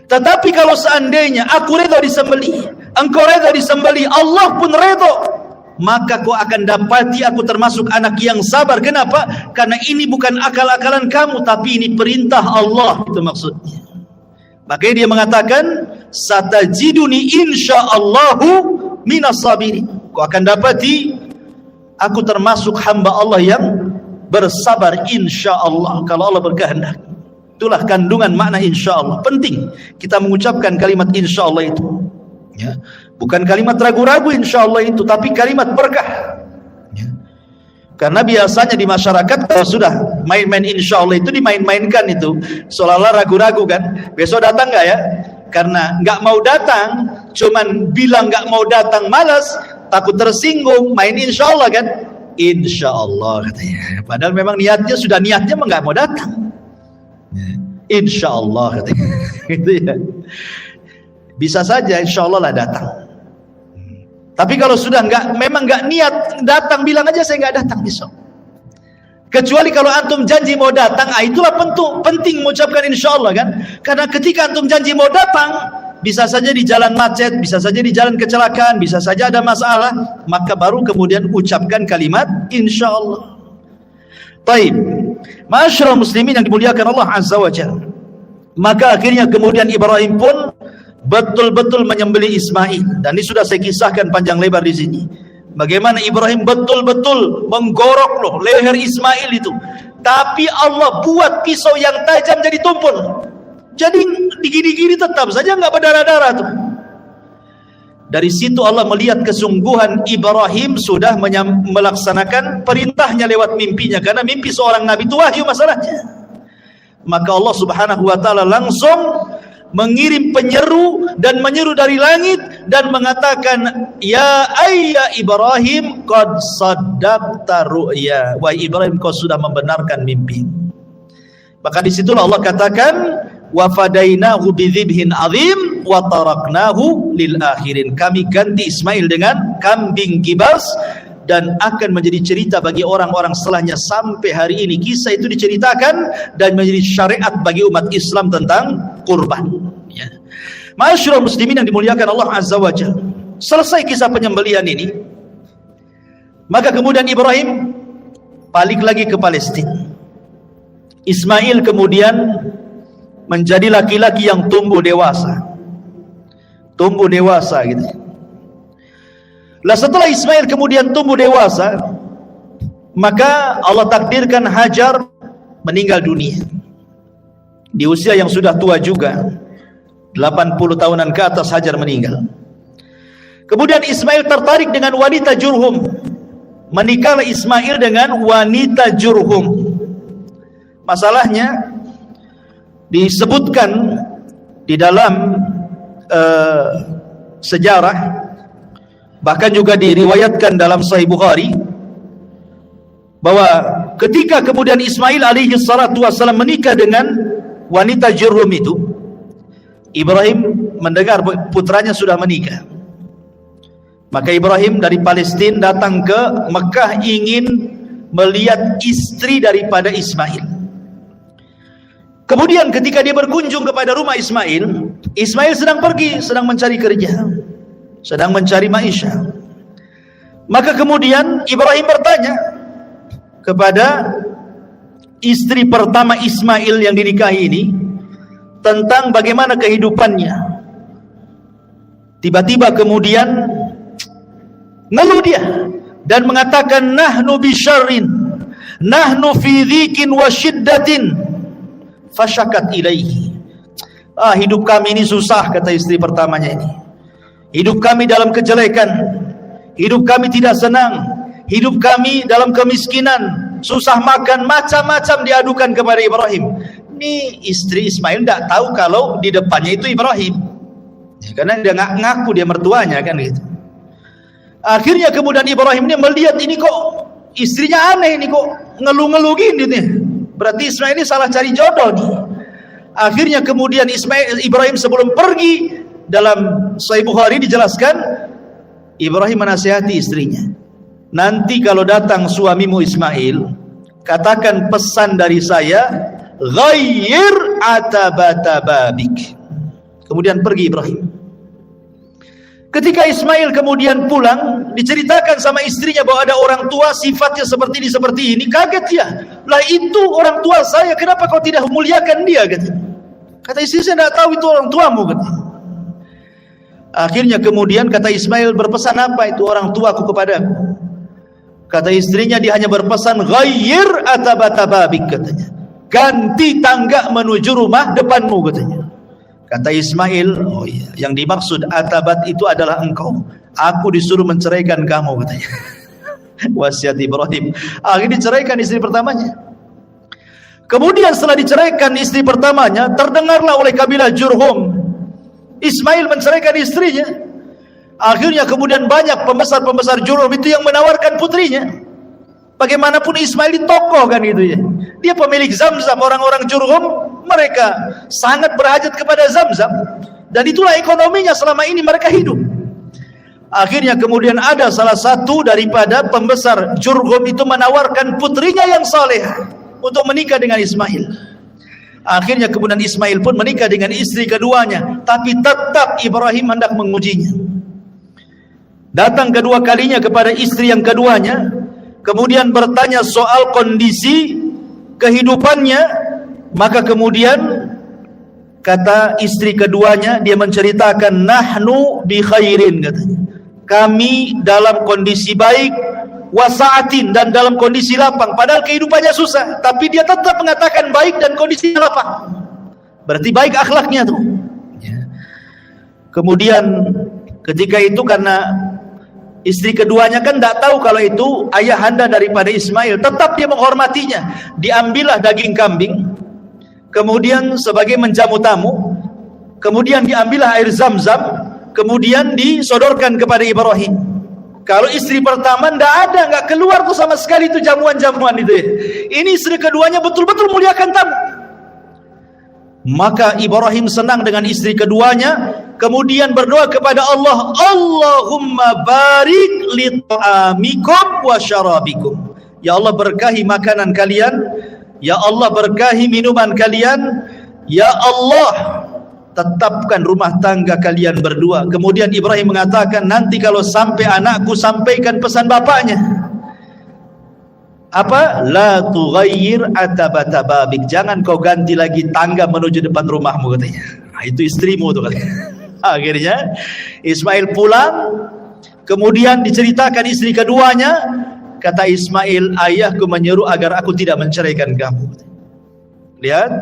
Tetapi kalau seandainya aku redha disembelih, engkau redha disembelih, Allah pun redha, maka kau akan dapati aku termasuk anak yang sabar. Kenapa? Karena ini bukan akal-akalan kamu, tapi ini perintah Allah. Itu maksudnya. Makanya dia mengatakan, satajiduni insyaallahu minas sabirin. Kau akan dapati aku termasuk hamba Allah yang bersabar insyaallah, kalau Allah berkehendak. Itulah kandungan makna insyaallah. Penting kita mengucapkan kalimat insyaallah itu. Ya. Bukan kalimat ragu-ragu insyaallah itu, tapi kalimat berkah. Ya. Karena biasanya di masyarakat kalau sudah main-main insyaallah itu dimain-mainkan itu, seolah-olah ragu-ragu kan. Besok datang nggak ya? Karena nggak mau datang, cuman bilang nggak mau datang, malas, takut tersinggung, main insyaallah kan? Insyaallah katanya. Padahal memang niatnya nggak mau datang. Insyaallah katanya. Gitu ya. Bisa saja insyaallah lah datang. Tapi kalau sudah memang nggak niat datang, bilang aja saya nggak datang besok. Kecuali kalau antum janji mau datang, itulah penting mengucapkan insyaallah kan. Karena ketika antum janji mau datang, bisa saja di jalan macet, bisa saja di jalan kecelakaan, bisa saja ada masalah, maka baru kemudian ucapkan kalimat insyaallah. Baik, ma'asyiral muslimin yang dimuliakan Allah Azza wa Jalla. Maka akhirnya kemudian Ibrahim pun betul-betul menyembelih Ismail, dan ini sudah saya kisahkan panjang lebar di sini. Bagaimana Ibrahim betul-betul menggorok leher Ismail itu, tapi Allah buat pisau yang tajam jadi tumpul. Jadi digini-gini tetap saja nggak berdarah-darah tuh. Dari situ Allah melihat kesungguhan Ibrahim sudah melaksanakan perintahnya lewat mimpinya, karena mimpi seorang nabi itu wahyu masalahnya. Maka Allah Subhanahu wa taala langsung mengirim penyeru dan menyeru dari langit, dan mengatakan, ya ayya Ibrahim qad saddaqta ru'ya, wahai Ibrahim kau sudah membenarkan mimpi. Maka disitulah Allah katakan, wa fadainahu bidzibhin azim wa taraknahu lil akhirin, kami ganti Ismail dengan kambing gibas, dan akan menjadi cerita bagi orang-orang setelahnya sampai hari ini. Kisah itu diceritakan dan menjadi syariat bagi umat Islam tentang kurban, ya. Ma'asyiral muslimin yang dimuliakan Allah Azza wa Jalla, selesai kisah penyembelihan ini, maka kemudian Ibrahim balik lagi ke Palestina. Ismail kemudian menjadi laki-laki yang tumbuh dewasa gitu. Lah setelah Ismail kemudian tumbuh dewasa, maka Allah takdirkan Hajar meninggal dunia di usia yang sudah tua juga, 80 tahunan ke atas Hajar meninggal. Kemudian Ismail tertarik dengan wanita Jurhum, menikahlah Ismail dengan wanita Jurhum. Masalahnya disebutkan di dalam sejarah, bahkan juga diriwayatkan dalam Sahih Bukhari, bahwa ketika kemudian Ismail alaihi salatu wassalam menikah dengan wanita Jurhum itu, Ibrahim mendengar putranya sudah menikah. Maka Ibrahim dari Palestina datang ke Mekah ingin melihat istri daripada Ismail. Kemudian ketika dia berkunjung kepada rumah Ismail, Ismail sedang pergi, sedang mencari kerja, sedang mencari maisha. Maka kemudian Ibrahim bertanya kepada istri pertama Ismail yang dinikahi ini tentang bagaimana kehidupannya. Tiba-tiba kemudian ngeluh dia dan mengatakan, nahnu bisyarrin, nahnu fi dhikin wa syiddatin, fasyakat ilaihi. Hidup kami ini susah, kata istri pertamanya ini. Hidup kami dalam kejelekan, hidup kami tidak senang, hidup kami dalam kemiskinan, susah makan, macam-macam diadukan kepada Ibrahim. Ini istri Ismail tidak tahu kalau di depannya itu Ibrahim, ya, karena dia ngaku dia mertuanya kan gitu. Akhirnya kemudian Ibrahim ini melihat ini kok istrinya aneh, ini kok ngeluh-ngeluh gini nih, berarti Ismail ini salah cari jodoh nih. Akhirnya kemudian Ibrahim sebelum pergi, dalam Sahih Bukhari dijelaskan, Ibrahim menasihati istrinya, nanti kalau datang suamimu Ismail, katakan pesan dari saya, ghayyir atabata babik. Kemudian pergi Ibrahim. Ketika Ismail kemudian pulang, diceritakan sama istrinya bahwa ada orang tua sifatnya seperti ini. Kaget dia, lah itu orang tua saya, kenapa kau tidak memuliakan dia? Kata istri, saya tidak tahu itu orang tuamu. Akhirnya kemudian kata Ismail, berpesan apa itu orang tuaku kepadamu? Kata istrinya, dia hanya berpesan, ghayyir atabata babik, katanya, ganti tangga menuju rumah depanmu, katanya. Kata Ismail, oh iya, yang dimaksud atabat itu adalah engkau, aku disuruh menceraikan kamu, katanya. Wasiat Ibrahim. Akhirnya diceraikan istri pertamanya. Kemudian setelah diceraikan istri pertamanya, terdengarlah oleh kabilah Jurhum Ismail menceraikan istrinya. Akhirnya kemudian banyak pembesar-pembesar Jurhum itu yang menawarkan putrinya. Bagaimanapun Ismail ini tokoh kan gitu ya. Dia pemilik Zamzam, orang-orang Jurhum mereka sangat berhajat kepada Zamzam, dan itulah ekonominya selama ini mereka hidup. Akhirnya kemudian ada salah satu daripada pembesar Jurhum itu menawarkan putrinya yang salehah untuk menikah dengan Ismail. Akhirnya kemudian Ismail pun menikah dengan istri keduanya, tapi tetap Ibrahim hendak mengujinya. Datang kedua kalinya kepada istri yang keduanya, kemudian bertanya soal kondisi kehidupannya. Maka kemudian kata istri keduanya, dia menceritakan, nahnu bi khairin, katanya, kami dalam kondisi baik, wasaatin, dan dalam kondisi lapang. Padahal kehidupannya susah, tapi dia tetap mengatakan baik dan kondisi lapang. Berarti baik akhlaknya tuh. Kemudian ketika itu, karena istri keduanya kan tidak tahu kalau itu ayahanda daripada Ismail, tetap dia menghormatinya. Diambillah daging kambing, kemudian sebagai menjamu tamu, kemudian diambillah air Zamzam, kemudian disodorkan kepada Ibrahim. Kalau istri pertama nggak keluar tuh sama sekali itu jamuan-jamuan itu ya. Ini istri keduanya betul-betul muliakan tamu. Maka Ibrahim senang dengan istri keduanya, kemudian berdoa kepada Allah, Allahumma barik li ta'amikum wa syarabikum. Ya Allah, berkahi makanan kalian, ya Allah, berkahi minuman kalian, ya Allah, tetapkan rumah tangga kalian berdua. Kemudian Ibrahim mengatakan, nanti kalau sampai anakku, sampaikan pesan bapaknya. Apa? La tughayyir atabata babik. Jangan kau ganti lagi tangga menuju depan rumahmu, katanya. Nah, itu istrimu tuh katanya. Akhirnya Ismail pulang, kemudian diceritakan istri keduanya. Kata Ismail, ayahku menyuruh agar aku tidak menceraikan kamu. Lihat.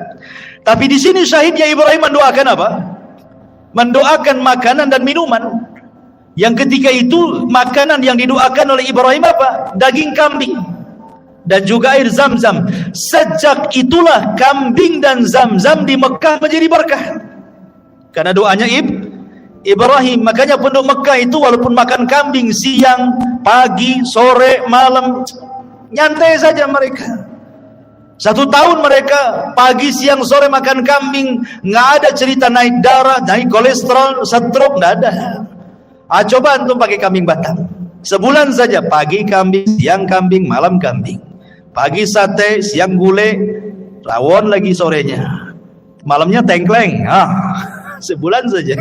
Tapi di sini syahidnya Ibrahim mendoakan apa? Mendoakan makanan dan minuman. Yang ketika itu makanan yang didoakan oleh Ibrahim apa? Daging kambing dan juga air Zam-Zam. Sejak itulah kambing dan Zam-Zam di Mekah menjadi berkah. Karena doanya Ibrahim. Makanya penduduk Mekah itu walaupun makan kambing siang, pagi, sore, malam, nyantai saja mereka. 1 tahun mereka pagi, siang, sore makan kambing, nggak ada cerita naik darah, naik kolesterol, stroke, nggak ada. Coba antum pakai kambing Batam, sebulan saja pagi kambing, siang kambing, malam kambing, pagi sate, siang gulai, rawon lagi sorenya, malamnya tengkleng. Sebulan saja.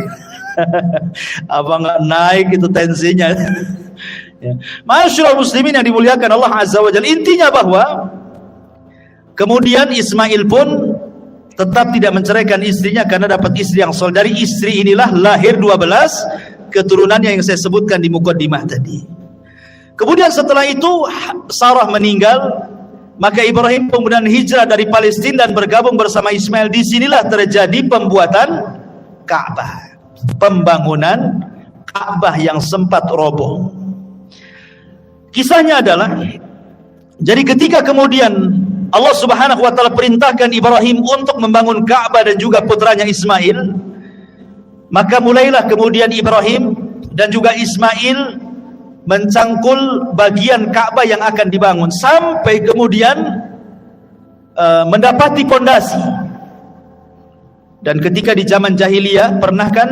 Apa nggak naik itu tensinya? Ya. Masyaallah muslimin yang dimuliakan Allah Azza wa Jalla. Intinya bahwa kemudian Ismail pun tetap tidak menceraikan istrinya karena dapat istri yang soleh. Dari istri inilah lahir 12 keturunannya yang saya sebutkan di mukaddimah tadi. Kemudian setelah itu Sarah meninggal, maka Ibrahim kemudian hijrah dari Palestina dan bergabung bersama Ismail. Disinilah terjadi pembuatan Ka'bah, pembangunan Ka'bah yang sempat roboh. Kisahnya adalah, jadi ketika kemudian Allah Subhanahu wa taala perintahkan Ibrahim untuk membangun Ka'bah dan juga putranya Ismail, maka mulailah kemudian Ibrahim dan juga Ismail mencangkul bagian Ka'bah yang akan dibangun sampai kemudian mendapati pondasi. Dan ketika di zaman jahiliyah pernah kan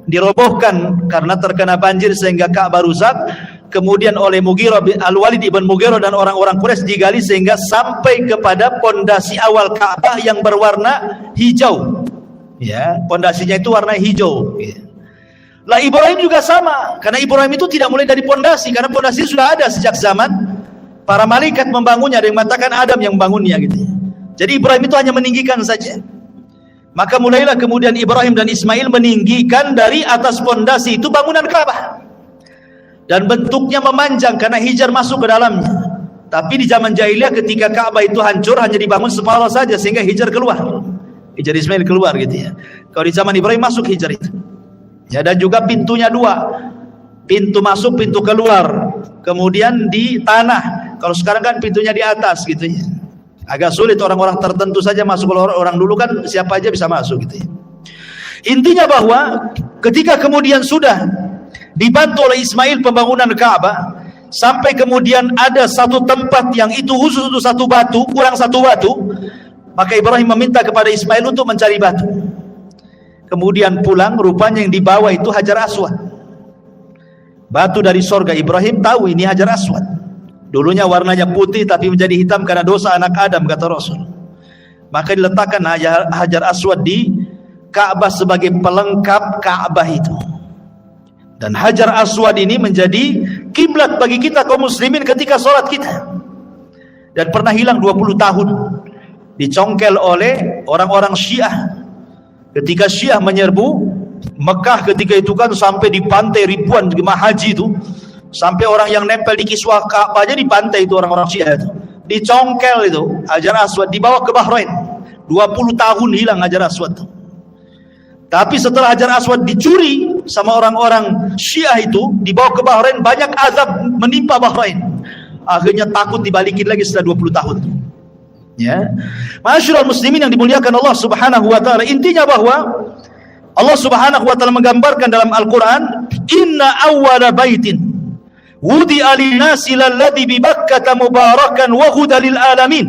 dirobohkan karena terkena banjir sehingga Ka'bah rusak. Kemudian oleh Al-Walid ibn Mughirah dan orang-orang Quraisy digali sehingga sampai kepada pondasi awal Ka'bah yang berwarna hijau. Ya, pondasinya itu warna hijau. Ya. Lah Ibrahim juga sama, karena Ibrahim itu tidak mulai dari pondasi, karena pondasi sudah ada sejak zaman para malaikat membangunnya. Ada yang mengatakan Adam yang membangunnya gitu. Jadi Ibrahim itu hanya meninggikan saja. Maka mulailah kemudian Ibrahim dan Ismail meninggikan dari atas pondasi itu bangunan Ka'bah. Dan bentuknya memanjang karena Hijar masuk ke dalamnya. Tapi di zaman jahiliyah ketika Ka'bah itu hancur hanya dibangun separuh saja sehingga Hijar keluar. Hijar Ismail keluar gitu ya. Kalau di zaman Ibrahim masuk Hijar itu. Ya, dan juga pintunya 2. Pintu masuk, pintu keluar. Kemudian di tanah. Kalau sekarang kan pintunya di atas gitu ya. Agak sulit, orang-orang tertentu saja masuk. Kalau orang dulu kan siapa aja bisa masuk gitu ya. Intinya bahwa ketika kemudian sudah dibantu oleh Ismail pembangunan Ka'bah, sampai kemudian ada satu tempat yang itu khusus untuk satu batu, kurang satu batu, maka Ibrahim meminta kepada Ismail untuk mencari batu. Kemudian pulang, rupanya yang dibawa itu Hajar Aswad, batu dari sorga. Ibrahim tahu ini Hajar Aswad, dulunya warnanya putih tapi menjadi hitam karena dosa anak Adam, kata Rasul. Maka diletakkan Hajar Aswad di Ka'bah sebagai pelengkap Ka'bah itu. Dan Hajar Aswad ini menjadi kiblat bagi kita kaum muslimin ketika sholat kita. Dan pernah hilang 20 tahun, dicongkel oleh orang-orang Syiah. Ketika Syiah menyerbu Mekah ketika itu kan sampai di pantai ribuan jemaah haji itu, sampai orang yang nempel di kiswah Ka'bahnya di pantai itu orang-orang Syiah itu. Dicongkel itu Hajar Aswad, dibawa ke Bahrain. 20 tahun hilang Hajar Aswad itu. Tapi setelah Hajar Aswad dicuri sama orang-orang Syiah itu, dibawa ke Bahrain, banyak azab menimpa Bahrain. Akhirnya takut dibalikin lagi setelah 20 tahun. Ya. Masyaallah muslimin yang dimuliakan Allah Subhanahu wa taala, intinya bahwa Allah Subhanahu wa taala menggambarkan dalam Al-Qur'an, "Inna awwala baitin wudi'a lin-nasi lalladzi bi Bakkah mubarakan wa hudan lil alamin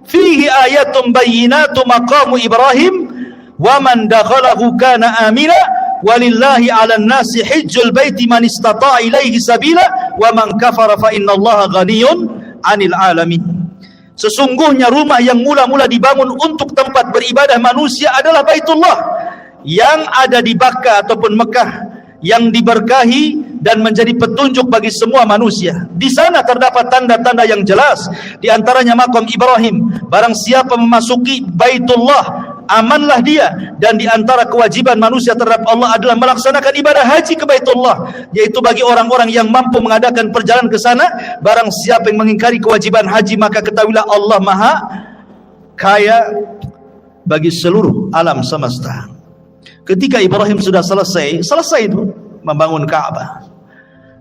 fihi ayatun bayyinatun maqamu Ibrahim wa man dakhalahu kana amina walillahi 'alan nasi hajjul baiti man istata'a ilaihi sabila wa man kafara fa innallaha ghaniyyun 'anil alamin." Sesungguhnya rumah yang mula-mula dibangun untuk tempat beribadah manusia adalah Baitullah yang ada di Bakkah ataupun Mekah, yang diberkahi dan menjadi petunjuk bagi semua manusia. Di sana terdapat tanda-tanda yang jelas, di antaranya makam Ibrahim. Barang siapa memasuki Baitullah, amanlah dia. Dan di antara kewajiban manusia terhadap Allah adalah melaksanakan ibadah haji ke Baitullah, yaitu bagi orang-orang yang mampu mengadakan perjalanan ke sana. Barang siapa yang mengingkari kewajiban haji, maka ketahuilah Allah Maha Kaya bagi seluruh alam semesta. Ketika Ibrahim sudah selesai itu membangun Ka'bah.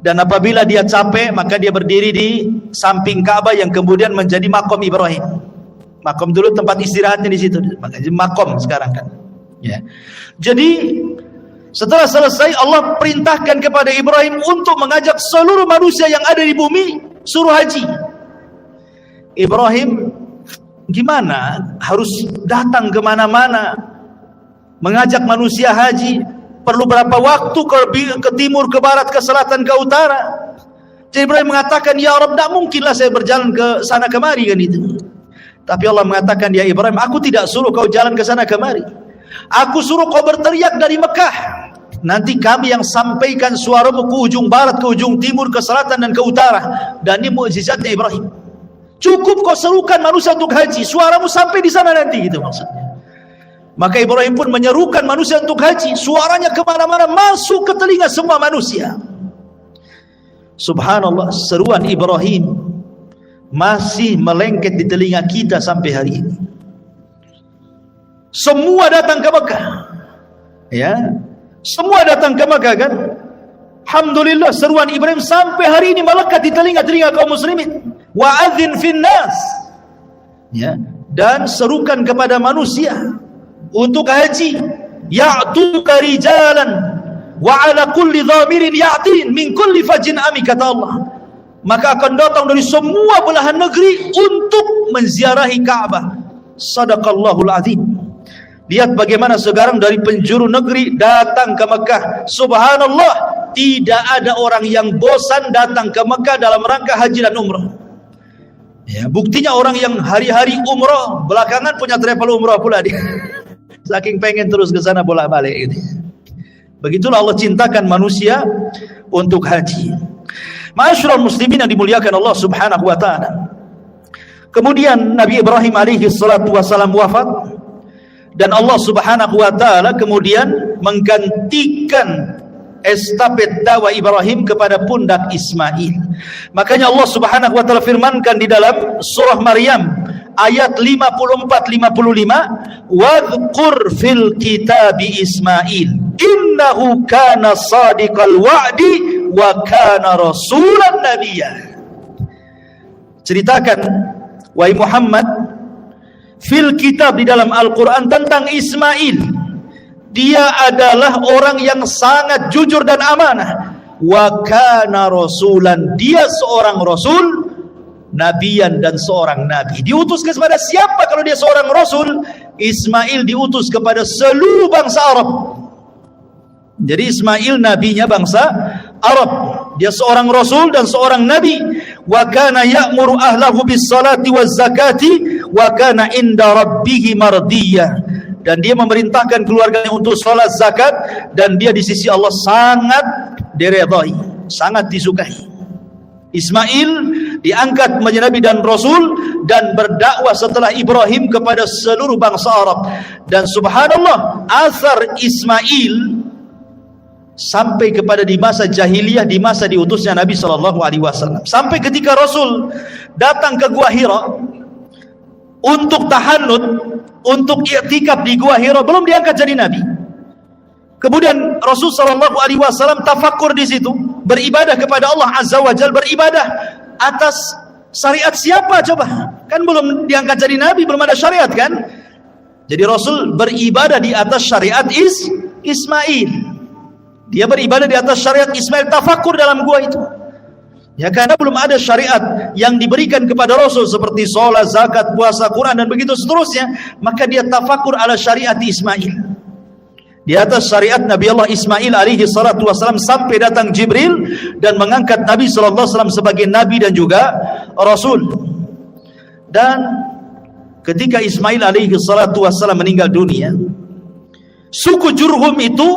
Dan apabila dia capek, maka dia berdiri di samping Ka'bah yang kemudian menjadi makom Ibrahim. Makom dulu tempat istirahatnya di situ, makanya makom sekarang kan. Ya. Jadi setelah selesai, Allah perintahkan kepada Ibrahim untuk mengajak seluruh manusia yang ada di bumi suruh haji. Ibrahim gimana? Harus datang kemana-mana mengajak manusia haji, perlu berapa waktu ke timur, ke barat, ke selatan, ke utara. Jadi Ibrahim mengatakan, "Ya Rabb, tidak mungkinlah saya berjalan ke sana kemari," kan itu. Tapi Allah mengatakan, "Ya Ibrahim, aku tidak suruh kau jalan ke sana kemari. Aku suruh kau berteriak dari Mekah. Nanti kami yang sampaikan suaramu ke ujung barat, ke ujung timur, ke selatan dan ke utara." Dan ini mukjizatnya Ibrahim. Cukup kau serukan manusia untuk haji, suaramu sampai di sana nanti, gitu maksudnya. Maka Ibrahim pun menyerukan manusia untuk haji, suaranya kemana-mana, masuk ke telinga semua manusia. Subhanallah, seruan Ibrahim masih melengket di telinga kita sampai hari ini. Semua datang ke Mekah, ya, semua datang ke Mekah kan. Alhamdulillah, seruan Ibrahim sampai hari ini melekat di telinga-telinga kaum muslimin. Wa'adzin finnas, ya, dan serukan kepada manusia untuk haji, ya'tuka rijalan wa 'ala kulli dhamirin ya'tin min kulli fajin ami, kata Allah. Maka akan datang dari semua belahan negeri untuk menziarahi Ka'bah. Sadaqallahul azim. Lihat bagaimana sekarang dari penjuru negeri datang ke Mekah. Subhanallah, tidak ada orang yang bosan datang ke Mekah dalam rangka haji dan umrah. Ya, buktinya orang yang hari-hari umrah belakangan punya travel umrah pula dia. Saking pengen terus ke sana bolak-balik ini. Begitulah Allah cintakan manusia untuk haji. Ma'asyiral muslimin yang dimuliakan Allah Subhanahu wa taala. Kemudian Nabi Ibrahim alaihi salatu wasalam wafat, dan Allah Subhanahu wa taala kemudian menggantikan estafet dakwah Ibrahim kepada pundak Ismail. Makanya Allah Subhanahu wa taala firmankan di dalam surah Maryam ayat 54-55, "Wadhkur fil kitabi Ismail innahu kana shadiqal wa'di wa kana rasulan nabiyya." Ceritakan wahai Muhammad fil kitab, di dalam Al-Qur'an, tentang Ismail. Dia adalah orang yang sangat jujur dan amanah. Wa kana rasulan, dia seorang rasul, nabiyan, dan seorang nabi. Diutus kepada siapa kalau dia seorang rasul? Ismail diutus kepada seluruh bangsa Arab. Jadi Ismail nabinya bangsa Arab. Dia seorang rasul dan seorang nabi. Wa kana ya'muru ahlahu bis salati waz zakati wa kana inda rabbih mardiyya. Dan dia memerintahkan keluarganya untuk salat, zakat, dan dia di sisi Allah sangat diridhai, sangat disukai. Ismail diangkat menjadi nabi dan rasul dan berdakwah setelah Ibrahim kepada seluruh bangsa Arab. Dan subhanallah, asar Ismail sampai kepada di masa jahiliyah, di masa diutusnya Nabi SAW. Sampai ketika Rasul datang ke Gua Hira untuk tahannut, untuk i'tikaf di Gua Hira, belum diangkat jadi nabi. Kemudian Rasul SAW tafakkur di situ, beribadah kepada Allah Azza wa Jalla, beribadah atas syariat siapa coba? Kan belum diangkat jadi nabi, belum ada syariat kan? Jadi Rasul beribadah di atas syariat Ismail. Dia beribadah di atas syariat Ismail, tafakur dalam gua itu. Ya, karena belum ada syariat yang diberikan kepada Rasul seperti sholat, zakat, puasa, Quran dan begitu seterusnya, maka dia tafakur ala syariat Ismail. Di atas syariat Nabi Allah Ismail alaihi salatu wassalam, sampai datang Jibril dan mengangkat Nabi sallallahu alaihi wasallam sebagai nabi dan juga rasul. Dan ketika Ismail alaihi salatu wassalam meninggal dunia, suku Jurhum itu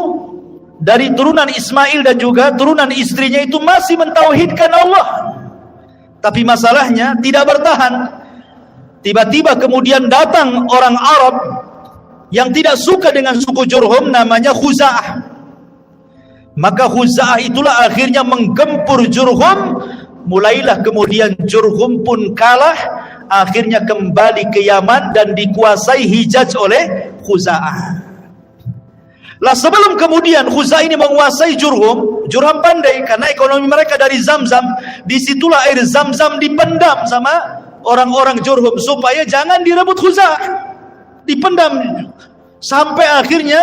dari turunan Ismail dan juga turunan istrinya itu masih mentauhidkan Allah. Tapi masalahnya tidak bertahan. Tiba-tiba kemudian datang orang Arab yang tidak suka dengan suku Jurhum, namanya Khuza'ah. Maka Khuza'ah itulah akhirnya menggempur Jurhum. Mulailah kemudian Jurhum pun kalah, akhirnya kembali ke Yaman dan dikuasai Hijaz oleh Khuza'ah. Lah sebelum kemudian Khuza'ah ini menguasai Jurhum pandai karena ekonomi mereka dari Zamzam. Disitulah air Zamzam dipendam sama orang-orang Jurhum supaya jangan direbut Khuza'ah, dipendam sampai akhirnya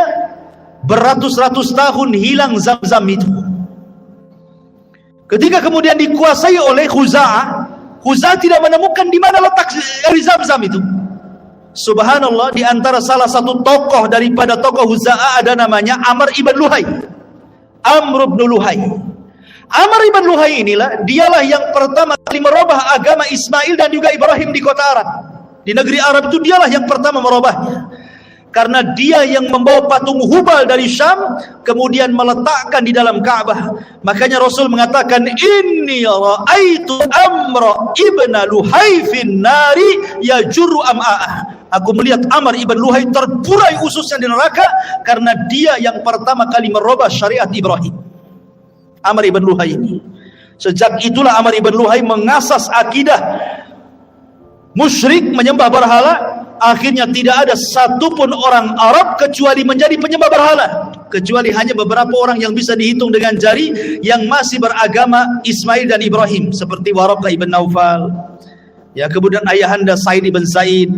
beratus-ratus tahun hilang Zamzam itu. Ketika kemudian dikuasai oleh Khuza'ah tidak menemukan di mana letak air Zamzam itu. Subhanallah, di antara salah satu tokoh daripada tokoh Khuza'ah ada namanya Amr ibn Luhai. Amr ibn Luhai. Amr ibn Luhai inilah, dialah yang pertama kali merubah agama Ismail dan juga Ibrahim di kota Arab. Di negeri Arab itu dialah yang pertama merubahnya. Karena dia yang membawa patung Hubal dari Syam kemudian meletakkan di dalam Ka'bah. Makanya Rasul mengatakan, inni ra'aitu Amr ibn Luhai fin nari yajurru am'a'ah. Aku melihat Amr ibn Luhai terburai ususnya di neraka karena dia yang pertama kali merubah syariat Ibrahim. Amr ibn Luhai ini. Sejak itulah Amr ibn Luhai mengasas akidah musyrik, menyembah berhala. Akhirnya tidak ada satupun orang Arab kecuali menjadi penyembah berhala, kecuali hanya beberapa orang yang bisa dihitung dengan jari yang masih beragama Ismail dan Ibrahim, seperti Waraqah ibn Naufal, ya, kemudian ayahanda Said ibn Zaid,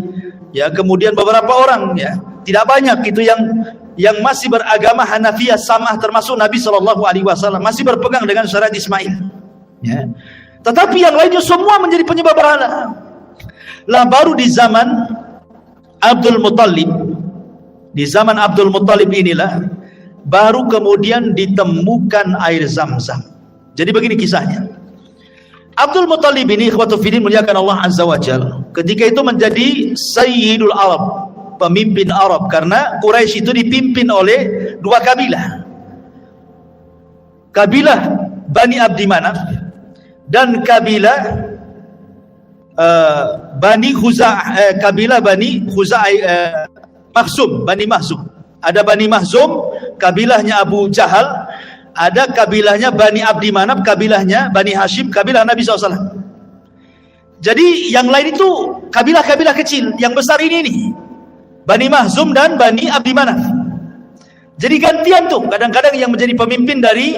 ya, kemudian beberapa orang, ya, tidak banyak itu yang masih beragama Hanafiyah Sam'ah, termasuk Nabi SAW masih berpegang dengan syariat Ismail, ya. Tetapi yang lainnya semua menjadi penyembah berhala. Lah baru di zaman Abdul Muttalib, di zaman Abdul Muttalib inilah baru kemudian ditemukan air Zamzam. Jadi begini kisahnya. Abdul Muttalib ini, ikhwatu fiddin, muliakan Allah Azza wa Jalla, ketika itu menjadi Sayyidul Arab, pemimpin Arab, karena Quraisy itu dipimpin oleh dua kabilah. Kabilah Bani Abdi Manaf dan kabilah Bani Khuza'ah, kabilah Bani Khuza'ah, Makhzum, Bani Makhzum. Ada Bani Makhzum, kabilahnya Abu Jahal. Ada kabilahnya Bani Abdi Manaf, kabilahnya Bani Hashim, kabilah Nabi SAW. Jadi yang lain itu kabilah-kabilah kecil. Yang besar ini nih, Bani Makhzum dan Bani Abdi Manaf. Jadi gantian tuh, kadang-kadang yang menjadi pemimpin dari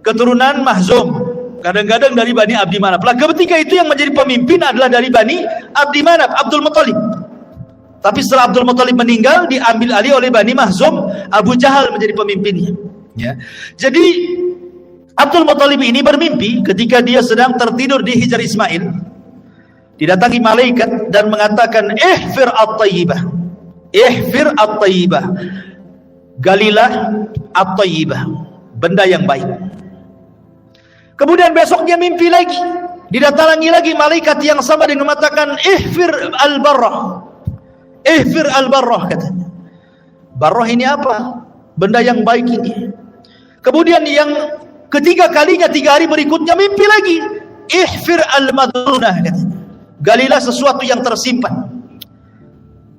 keturunan Makhzum, kadang-kadang dari Bani Abdi Manaf. Lah ketika itu yang menjadi pemimpin adalah dari Bani Abdi Manaf, Abdul Muttalib. Tapi setelah Abdul Muttalib meninggal, diambil alih oleh Bani Makhzum, Abu Jahal menjadi pemimpinnya, ya. Jadi Abdul Muttalib ini bermimpi ketika dia sedang tertidur di Hijr Ismail. Didatangi malaikat dan mengatakan, ihfir at-tayyibah, ihfir at-tayyibah, galilah at-tayyibah, benda yang baik. Kemudian besoknya mimpi lagi, didatangi lagi malaikat yang sama dengan mengatakan, ihfir al-barrah, ihfir al-barrah, katanya. Barrah ini apa? Benda yang baik ini. Kemudian yang ketiga kalinya, 3 hari berikutnya mimpi lagi, ihfir al-madrunah, katanya. Galilah sesuatu yang tersimpan.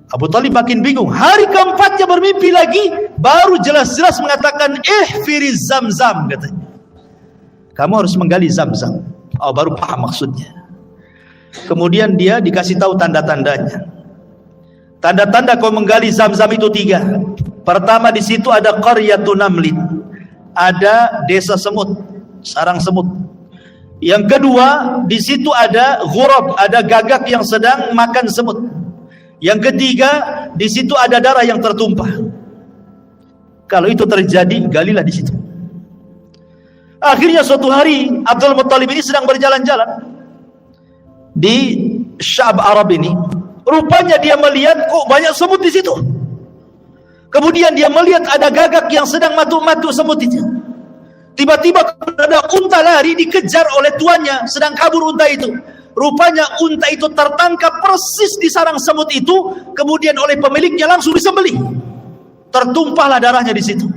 Abu Talib makin bingung. Hari keempatnya bermimpi lagi, baru jelas-jelas mengatakan, ihfiriz Zamzam, katanya. Kamu harus menggali Zamzam. Oh, baru paham maksudnya. Kemudian dia dikasih tahu tanda-tandanya. Tanda-tanda kau menggali Zamzam itu 3. Pertama, di situ ada qaryatun namlin, ada desa semut, sarang semut. Yang kedua, di situ ada ghurab, ada gagak yang sedang makan semut. Yang ketiga, di situ ada darah yang tertumpah. Kalau itu terjadi, galilah di situ. Akhirnya suatu hari Abdul Muttalib ini sedang berjalan-jalan di Sya'b Arab ini. Rupanya dia melihat kok banyak semut di situ. Kemudian dia melihat ada gagak yang sedang matuk-matuk semut itu. Tiba-tiba ada unta lari dikejar oleh tuannya, sedang kabur unta itu. Rupanya unta itu tertangkap persis di sarang semut itu, kemudian oleh pemiliknya langsung disembelih. Tertumpahlah darahnya di situ.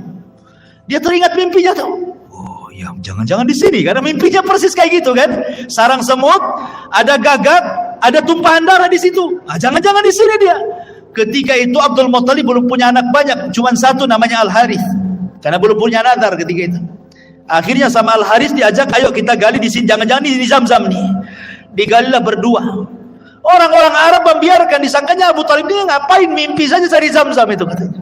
Dia teringat mimpinya tuh. Oh, ya jangan-jangan di sini, karena mimpinya persis kayak gitu kan. Sarang semut, ada gagak, ada tumpahan darah di situ. Jangan-jangan di sini dia. Ketika itu Abdul Muttalib belum punya anak banyak, cuma satu namanya Al-Harith. Karena belum punya nazar ketika itu. Akhirnya sama Al-Harith diajak, ayo kita gali di sini, jangan-jangan di Zamzam nih. Digalilah berdua. Orang-orang Arab membiarkan, disangkanya Abu Talib dia ngapain, mimpi saja cari Zamzam itu katanya.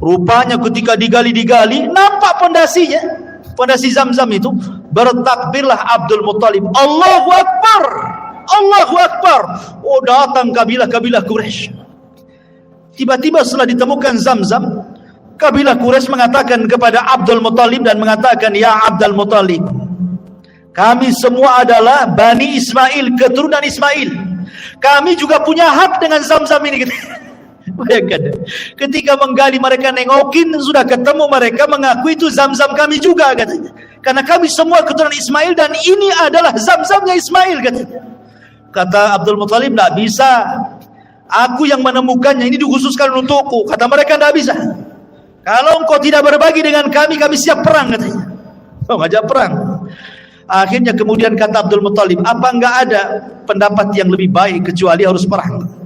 Rupanya ketika digali-digali, nampak pondasinya, pondasi Zamzam itu. Bertakbirlah Abdul Muttalib, Allahu Akbar, Allahu Akbar. Oh, datang kabilah-kabilah Quraisy. Tiba-tiba setelah ditemukan Zamzam, kabilah Quraisy mengatakan kepada Abdul Muttalib dan mengatakan, ya Abdul Muttalib, kami semua adalah Bani Ismail, keturunan Ismail. Kami juga punya hak dengan Zamzam ini. Bayangkan, ketika menggali mereka nengokin, sudah ketemu mereka mengaku itu Zamzam kami juga katanya. Karena kami semua keturunan Ismail dan ini adalah Zamzamnya Ismail katanya. Kata Abdul Muttalib, tidak bisa. Aku yang menemukannya, ini dikhususkan untukku. Kata mereka, tidak bisa. Kalau engkau tidak berbagi dengan kami siap perang katanya. Oh, ngajak perang. Akhirnya kemudian kata Abdul Muttalib, apa enggak ada pendapat yang lebih baik kecuali harus perang?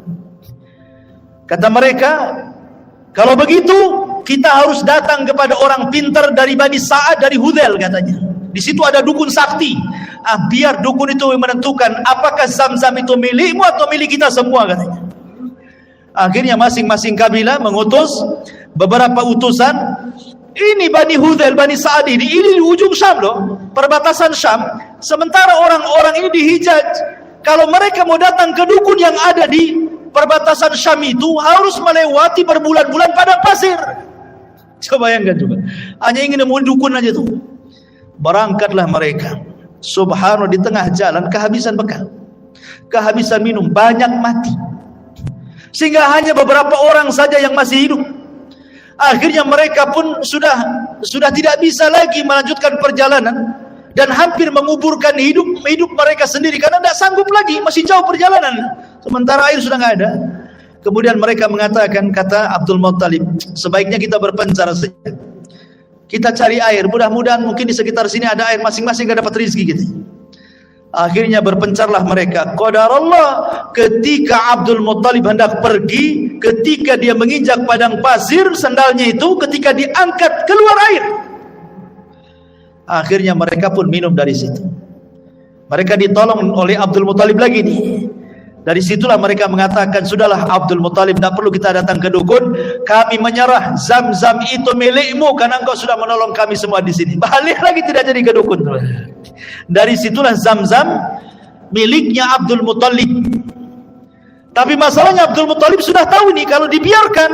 Kata mereka, kalau begitu kita harus datang kepada orang pintar dari Bani Sa'ad, dari Hudzail katanya. Di situ ada dukun sakti. Biar dukun itu menentukan apakah Zamzam itu milikmu atau milik kita semua katanya. Akhirnya masing-masing kabilah mengutus beberapa utusan. Ini Bani Hudzail, Bani Sa'ad ini di ujung Syam loh, perbatasan Syam. Sementara orang-orang ini di Hijaz. Kalau mereka mau datang ke dukun yang ada di perbatasan Syam itu, harus melewati berbulan-bulan padang pasir. Coba bayangkan juga. Hanya ingin nemuin dukun aja tuh. Berangkatlah mereka. Subhanallah, di tengah jalan kehabisan bekal, kehabisan minum, banyak mati. Sehingga hanya beberapa orang saja yang masih hidup. Akhirnya mereka pun sudah tidak bisa lagi melanjutkan perjalanan dan hampir menguburkan hidup mereka sendiri karena tidak sanggup lagi, masih jauh perjalanan. Sementara air sudah nggak ada. Kemudian mereka mengatakan, kata Abdul Muttalib, sebaiknya kita berpencar saja. Kita cari air, mudah-mudahan mungkin di sekitar sini ada air, masing-masing gak dapat rezeki gitu. Akhirnya berpencarlah mereka. Qadarullah, ketika Abdul Muttalib hendak pergi, ketika dia menginjak padang pasir, sandalnya itu ketika diangkat keluar air. Akhirnya mereka pun minum dari situ. Mereka ditolong oleh Abdul Muttalib lagi nih. Dari situlah mereka mengatakan, sudahlah Abdul Muttalib, tidak perlu kita datang ke dukun, kami menyerah, Zamzam itu milikmu karena engkau sudah menolong kami semua di sini. Balik lagi tidak jadi ke dukun. Dari situlah Zamzam miliknya Abdul Muttalib. Tapi masalahnya Abdul Muttalib sudah tahu nih, kalau dibiarkan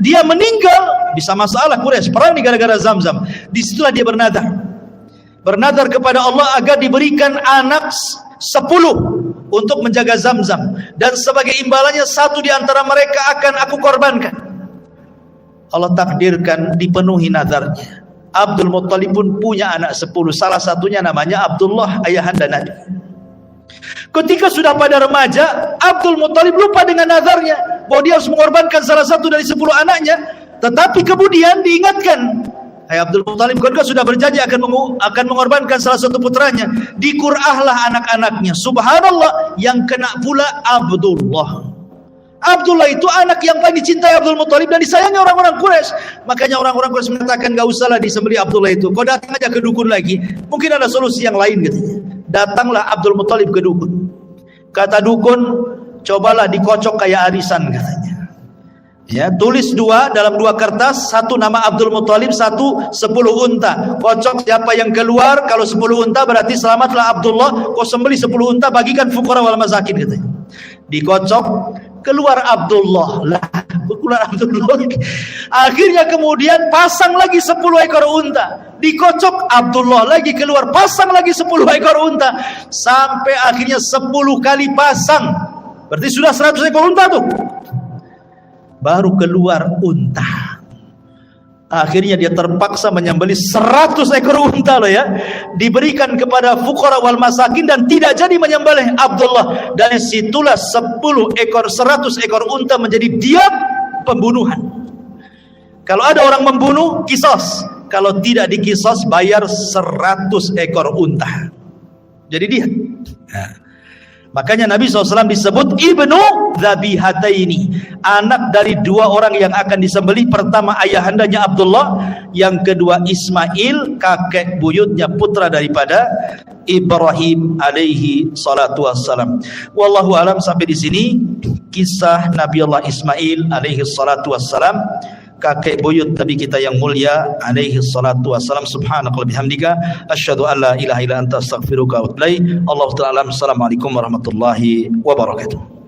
dia meninggal bisa masalah Quraisy, perang nih gara-gara Zamzam. Disitulah dia bernadar kepada Allah agar diberikan anak 10 untuk menjaga Zamzam, dan sebagai imbalannya satu di antara mereka akan aku korbankan. Allah takdirkan dipenuhi nazarnya. Abdul Muttalib pun punya anak 10, salah satunya namanya Abdullah, ayahanda Nabi. Ketika sudah pada remaja, Abdul Muttalib lupa dengan nazarnya bahwa dia harus mengorbankan salah satu dari 10 anaknya. Tetapi kemudian diingatkan, hai Abdul Muttalib, kau sudah berjanji akan mengorbankan salah satu putranya. Dikurahlah anak-anaknya. Subhanallah, yang kena pula Abdullah. Abdullah itu anak yang paling dicintai Abdul Muttalib dan disayangi orang-orang Quraisy. Makanya orang-orang Quraisy mengatakan, gak usahlah disembelih Abdullah itu, kau datang aja ke dukun lagi, mungkin ada solusi yang lain katanya. Datanglah Abdul Muttalib ke dukun. Kata dukun, cobalah dikocok kayak arisan katanya. Ya, tulis dalam 2 kertas, satu nama Abdul Muttalib, satu 10 unta. Kocok siapa yang keluar, kalau 10 unta berarti selamatlah Abdullah. Kau sembelih 10 unta, bagikan fuqara wal masakin katanya. Dikocok, keluar Abdullah. Lah, keluar Abdullah. Akhirnya kemudian pasang lagi 10 ekor unta. Dikocok Abdullah lagi keluar, pasang lagi 10 ekor unta. Sampai akhirnya 10 kali pasang. Berarti sudah 100 ekor unta tuh. Baru keluar unta. Akhirnya dia terpaksa menyembelih 100 ekor unta loh ya. Diberikan kepada fuqara wal masakin dan tidak jadi menyembelih Abdullah. Dari situlah 100 ekor unta menjadi diat pembunuhan. Kalau ada orang membunuh, kisos. Kalau tidak dikisos, bayar 100 ekor unta. Jadi dia. Nah. Makanya Nabi SAW disebut Ibnu Dzabihataini, anak dari 2 orang yang akan disembelih. Pertama ayahandanya Abdullah, yang kedua Ismail, kakek buyutnya, putra daripada Ibrahim alaihi salatu wassalam. Wallahu alam. Sampai di sini kisah Nabi Allah Ismail alaihi salatu wassalam, kakek buyut Nabi kita yang mulia alaihi salatu wassalam. Subhanakallahumma bihamdika asyhadu an la ilaha illa anta astaghfiruka wa atubu ilaik. Allahu ta'ala. Assalamualaikum warahmatullahi wabarakatuh.